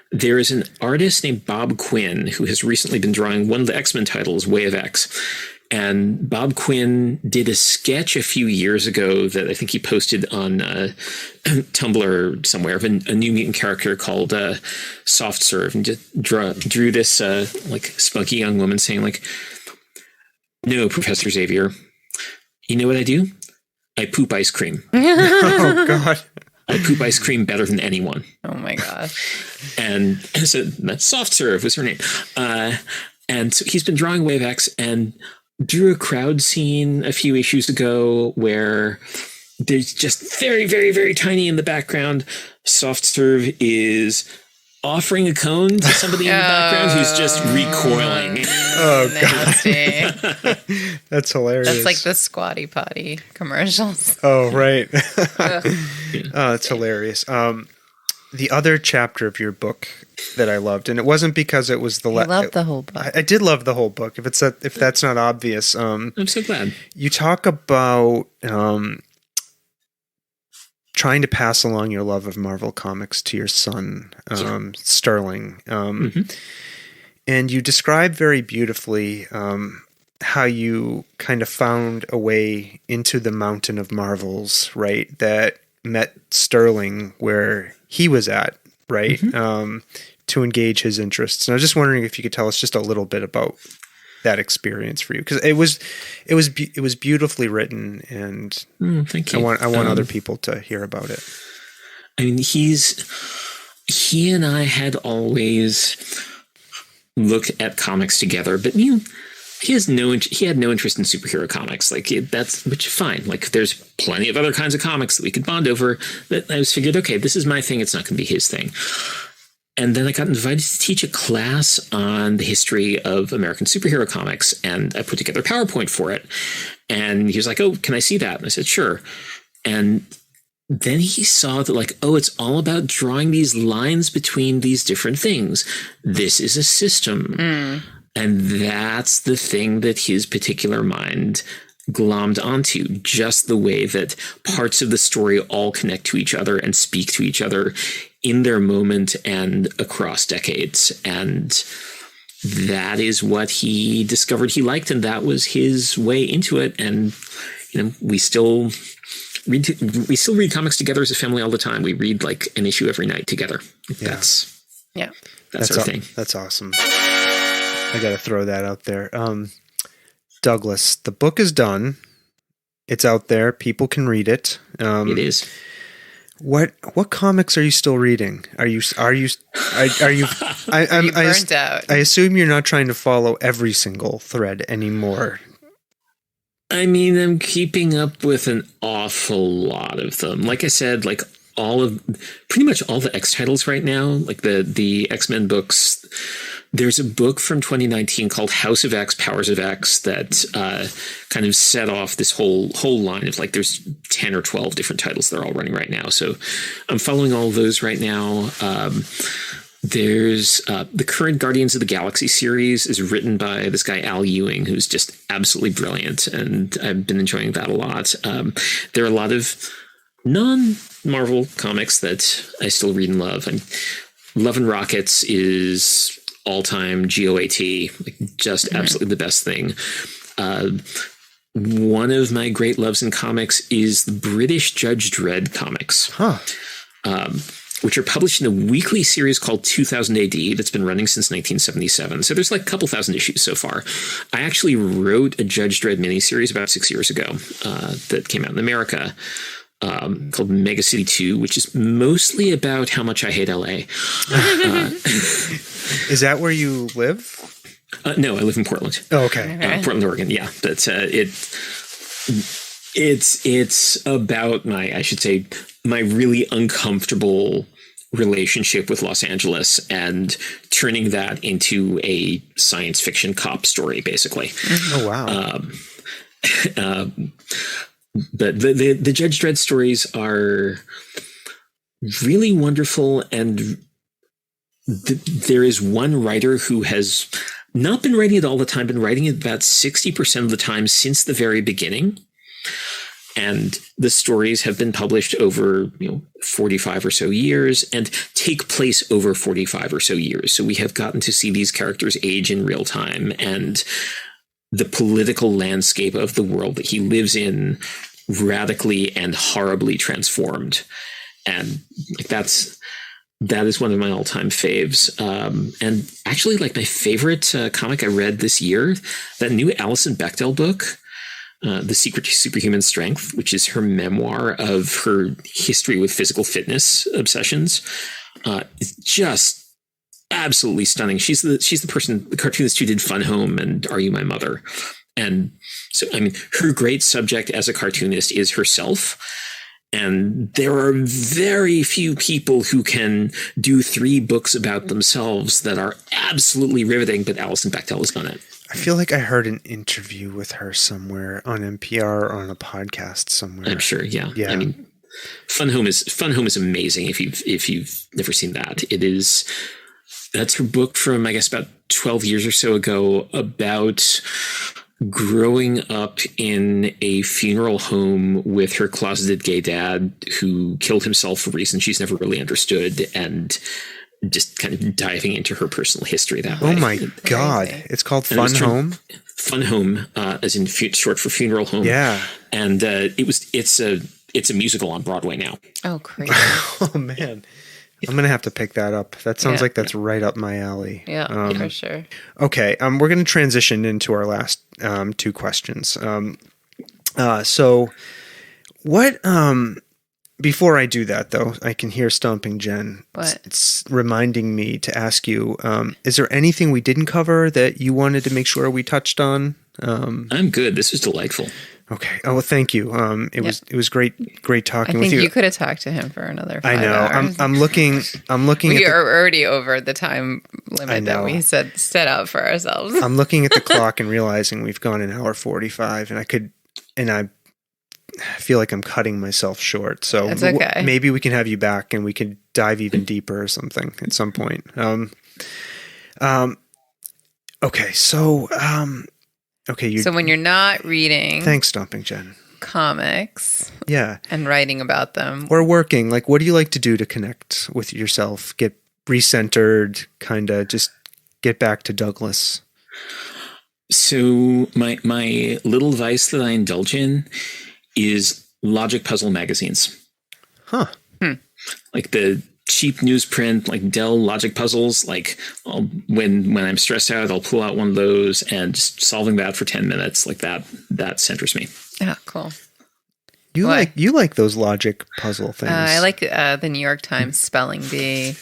There is an artist named Bob Quinn who has recently been drawing one of the X-Men titles, Way of X. And Bob Quinn did a sketch a few years ago that I think he posted on Tumblr somewhere of a New Mutant character called Soft Serve, and just drew this like spunky young woman saying like, "No, Professor Xavier, you know what I do? I poop ice cream." Oh God. I poop ice cream better than anyone. Oh my gosh. And so that's Soft Serve was her name. And so he's been drawing Wave X and drew a crowd scene a few issues ago where there's just very, very, very tiny in the background. Soft Serve is offering a cone to somebody in the background who's just recoiling. Oh, God. That's hilarious. That's like the Squatty Potty commercials. Oh, right. Oh, it's hilarious. The other chapter of your book that I loved, and it wasn't because it was the I loved the whole book. I did love the whole book. If that's not obvious, I'm so glad. You talk about trying to pass along your love of Marvel Comics to your son, Sterling, and you describe very beautifully how you kind of found a way into the mountain of Marvels, right? That met Sterling where he was at, right? To engage his interests. And I was just wondering if you could tell us just a little bit about that experience for you, because it was beautifully written, and thank you. I want other people to hear about it. I mean, he and I had always looked at comics together, but he had no interest in superhero comics. Like which is fine. Like there's plenty of other kinds of comics that we could bond over. That I was figured, okay, this is my thing. It's not going to be his thing. And then I got invited to teach a class on the history of American superhero comics, and I put together a PowerPoint for it. And he was like, "Oh, can I see that?" And I said, "Sure." And then he saw that, like, oh, it's all about drawing these lines between these different things. This is a system. And that's the thing that his particular mind glommed onto, just the way that parts of the story all connect to each other and speak to each other in their moment and across decades. And that is what he discovered he liked, and that was his way into it. And, you know, we still read comics together as a family all the time. We read like an issue every night together. That's our thing. That's awesome. I got to throw that out there. Douglas, the book is done. It's out there. People can read it. It is. What comics are you still reading? Are you burnt out? I assume you're not trying to follow every single thread anymore. I mean, I'm keeping up with an awful lot of them. Like I said, like pretty much all the X titles right now, like the X-Men books. There's a book from 2019 called House of X, Powers of X that kind of set off this whole line of, like, there's 10 or 12 different titles that are all running right now. So I'm following all of those right now. There's the current Guardians of the Galaxy series is written by this guy, Al Ewing, who's just absolutely brilliant. And I've been enjoying that a lot. There are a lot of non-Marvel comics that I still read and love. And Love and Rockets is all-time GOAT, like just absolutely the best thing. One of my great loves in comics is the British Judge Dredd comics, which are published in a weekly series called 2000 AD that's been running since 1977. So there's like a couple thousand issues so far. I actually wrote a Judge Dredd miniseries about 6 years ago that came out in America called Mega City 2, which is mostly about how much I hate LA. Is that where you live? No, I live in Portland. Oh, okay. Portland, Oregon. Yeah, but it's about my really uncomfortable relationship with Los Angeles and turning that into a science fiction cop story, basically. Oh, wow. But the Judge Dredd stories are really wonderful, and there is one writer who has not been writing it all the time, been writing it about 60% of the time since the very beginning. And the stories have been published over 45 or so years and take place over 45 or so years. So we have gotten to see these characters age in real time, and the political landscape of the world that he lives in radically and horribly transformed. And that is one of my all-time faves. And actually, like, my favorite comic I read this year, that new Alison Bechdel book, The Secret to Superhuman Strength, which is her memoir of her history with physical fitness obsessions, is just absolutely stunning. She's the cartoonist who did Fun Home and Are You My Mother? And so, I mean, her great subject as a cartoonist is herself. And there are very few people who can do 3 books about themselves that are absolutely riveting, but Alison Bechdel has done it. I feel like I heard an interview with her somewhere on NPR or on a podcast somewhere. I'm sure, yeah. Yeah. I mean, Fun Home is amazing if you've never seen that. That's her book from, I guess, about 12 years or so ago, about growing up in a funeral home with her closeted gay dad who killed himself for reasons she's never really understood, and just kind of diving into her personal history that way. Oh my God. It's called Fun Home? Fun Home, as in short for funeral home. Yeah. And it's a musical on Broadway now. Oh, crazy. Oh, man. I'm going to have to pick that up. That sounds like that's right up my alley. Yeah, for sure. Okay. We're going to transition into our last 2 questions. So what, before I do that though, I can hear Stomping Jen. What? It's reminding me to ask you, is there anything we didn't cover that you wanted to make sure we touched on? I'm good. This was delightful. Okay. Oh, well, thank you. It was great talking I with think you. you could have talked to him for another 5 I know. hours. I'm looking. We at are already over the time limit that we set out for ourselves. I'm looking at the clock and realizing we've gone an hour 45, and I feel like I'm cutting myself short. So it's okay. Maybe we can have you back and we could dive even deeper or something at some point. Okay. So. Okay. So when you're not reading, thanks, Stomping Jen. Comics, yeah, and writing about them, or working, like, what do you like to do to connect with yourself, get recentered, kind of just get back to Douglas? So my little vice that I indulge in is logic puzzle magazines. Huh. Like the cheap newsprint, like Dell logic puzzles. Like when I'm stressed out, I'll pull out one of those and just solving that for 10 minutes. Like that centers me. Yeah, cool. You like those logic puzzle things. I like the New York Times spelling bee.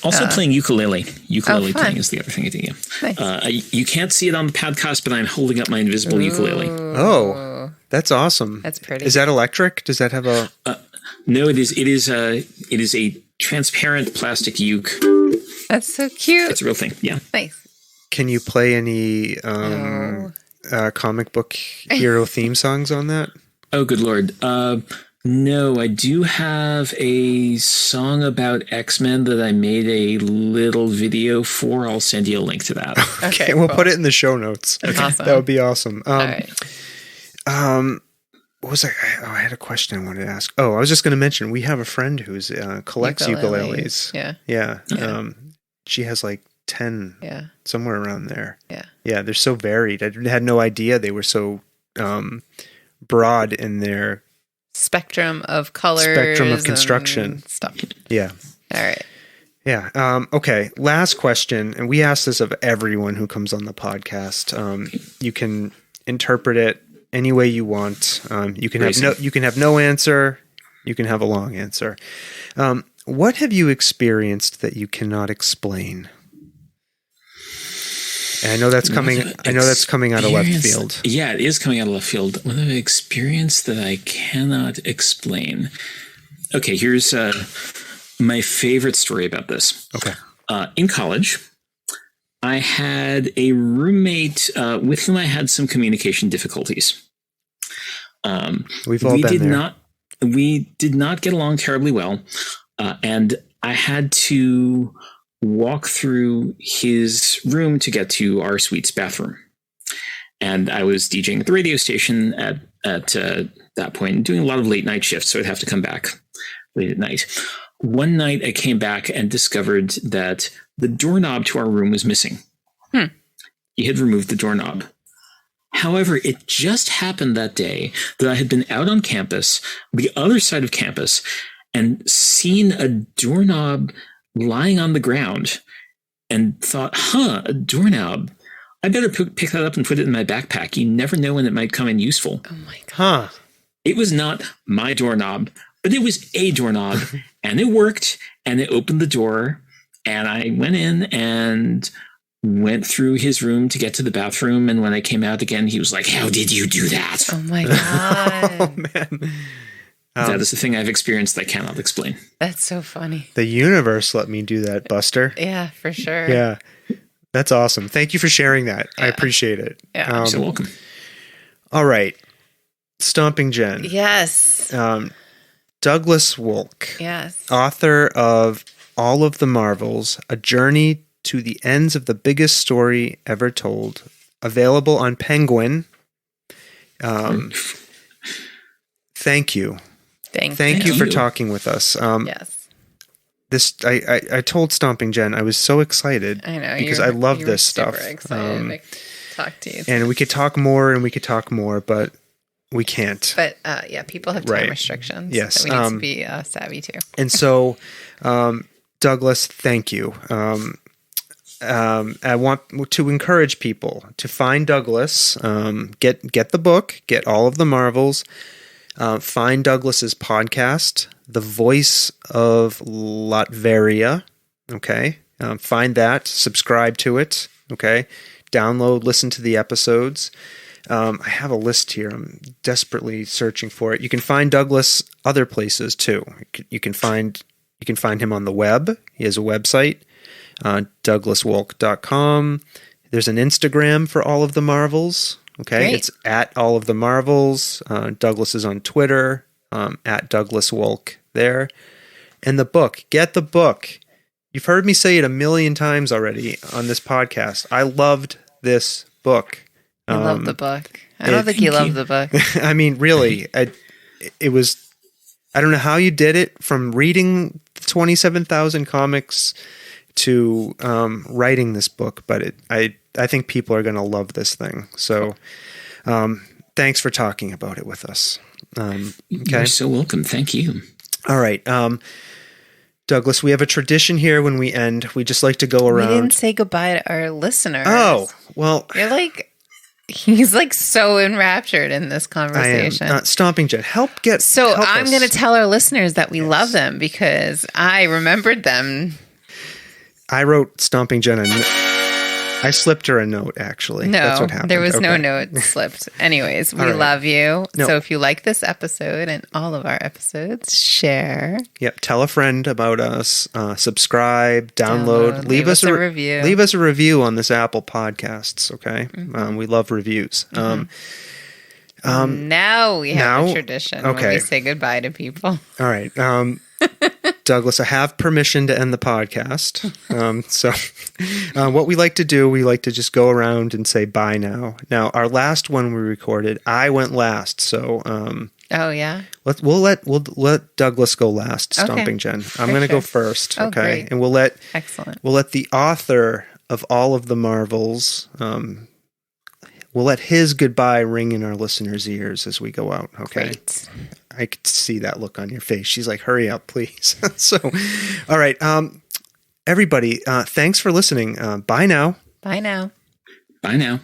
Also playing ukulele. Ukulele playing fun. is the other thing I do. Yeah. Nice. You can't see it on the podcast, but I'm holding up my invisible ukulele. Oh, that's awesome. That's pretty. Is that electric? Does that have a? No, it is a transparent plastic uke. That's so cute. It's a real thing. Yeah. Nice. Can you play any comic book hero theme songs on that? Oh, good Lord. No, I do have a song about X-Men that I made a little video for. I'll send you a link to that. Okay, we'll put it in the show notes. Okay. Awesome. That would be awesome. All right. What was I had a question I wanted to ask. Oh, I was just going to mention we have a friend who's collects ukuleles. Yeah. Yeah. She has like 10. Yeah. Somewhere around there. Yeah. Yeah, they're so varied. I had no idea they were so broad in their spectrum of colors. Spectrum of construction. Stuff. Yeah. All right. Yeah. Okay. Last question. And we ask this of everyone who comes on the podcast. You can interpret it any way you want. You can have no answer. You can have a long answer. What have you experienced that you cannot explain? And I know that's coming. I know that's coming out of left field. Yeah, it is coming out of left field. What have I experienced that I cannot explain? Okay, here's my favorite story about this. Okay. In college, I had a roommate with whom I had some communication difficulties. We've all been there. We did not get along terribly well, and I had to walk through his room to get to our suite's bathroom. And I was DJing at the radio station at that point, doing a lot of late night shifts, so I'd have to come back late at night. One night I came back and discovered that the doorknob to our room was missing. He had removed the doorknob. However, it just happened that day that I had been out on campus, the other side of campus, and seen a doorknob lying on the ground and thought, a doorknob. I better pick that up and put it in my backpack. You never know when it might come in useful. Oh my God. It was not my doorknob, but it was a doorknob and it worked and it opened the door and I went in and went through his room to get to the bathroom. And when I came out again, he was like, "How did you do that?" Oh my God. Oh man. That is the thing I've experienced that I cannot explain. That's so funny. The universe let me do that, Buster. Yeah, for sure. Yeah. That's awesome. Thank you for sharing that. Yeah. I appreciate it. Yeah. You're so welcome. All right. Stomping Jen. Yes. Douglas Wolk. Yes. Author of All of the Marvels, A Journey to the Ends of the Biggest Story Ever Told. Available on Penguin. Thank you. Thank you for talking with us. Yes. I told Stomping Jen I was so excited. I know because I love this stuff. Super excited to talk to you. And we could talk more, but we can't. But people have time restrictions. Yes, that we need to be savvy to. And so, Douglas, thank you. I want to encourage people to find Douglas. Get the book. Get All of the Marvels. Find Douglas's podcast, The Voice of Latveria. Okay. Find that, subscribe to it. Okay. Download, listen to the episodes. I have a list here. I'm desperately searching for it. You can find Douglas other places too. You can find him on the web. He has a website, douglaswolk.com. There's an Instagram for All of the Marvels. Okay, Great. It's at All of the Marvels. Douglas is on Twitter, at Douglas Wolk there. And the book, get the book. You've heard me say it a million times already on this podcast. I loved this book. I love the book. I don't think you love the book. I mean, really, it was, I don't know how you did it, from reading 27,000 comics to writing this book, but I think people are going to love this thing. So thanks for talking about it with us. Okay. You're so welcome. Thank you. All right. Douglas, we have a tradition here when we end. We just like to go around. We didn't say goodbye to our listeners. Oh, well. He's so enraptured in this conversation. I am. Stomping Jet, help I'm going to tell our listeners that we love them because I remembered them. I wrote Stomping Jen I slipped her a note, actually. No, that's what happened. There was no note slipped. Anyways, we love you. No. So if you like this episode and all of our episodes, share. Yep. Tell a friend about us. Subscribe, download. Leave us a review. Leave us a review on this Apple Podcasts, okay? Mm-hmm. We love reviews. Mm-hmm. Now we have a tradition when we say goodbye to people. All right. Douglas, I have permission to end the podcast. So what we like to do, we like to just go around and say bye now. Now, our last one we recorded, I went last. So oh, yeah? We'll let Douglas go last, Stomping Jen. I'm going to go first, okay? Great. And we'll let Excellent. We'll let the author of all of the Marvels. We'll let his goodbye ring in our listeners' ears as we go out. Okay. Great. I could see that look on your face. She's like, hurry up, please. So, all right. Everybody, thanks for listening. Bye now. Bye now. Bye now.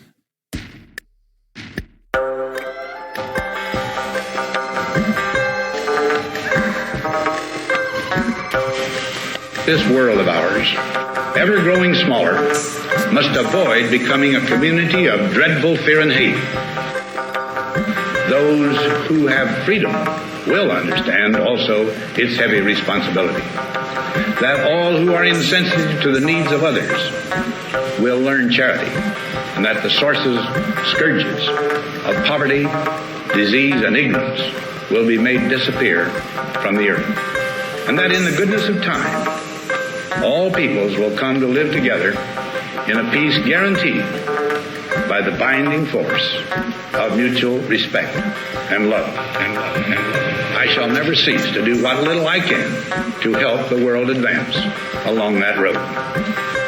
This world of ours, ever growing smaller, must avoid becoming a community of dreadful fear and hate. Those who have freedom will understand also its heavy responsibility. That all who are insensitive to the needs of others will learn charity, and that the sources, scourges of poverty, disease, and ignorance will be made disappear from the earth. And that in the goodness of time, all peoples will come to live together in a peace guaranteed by the binding force of mutual respect and love. I shall never cease to do what little I can to help the world advance along that road.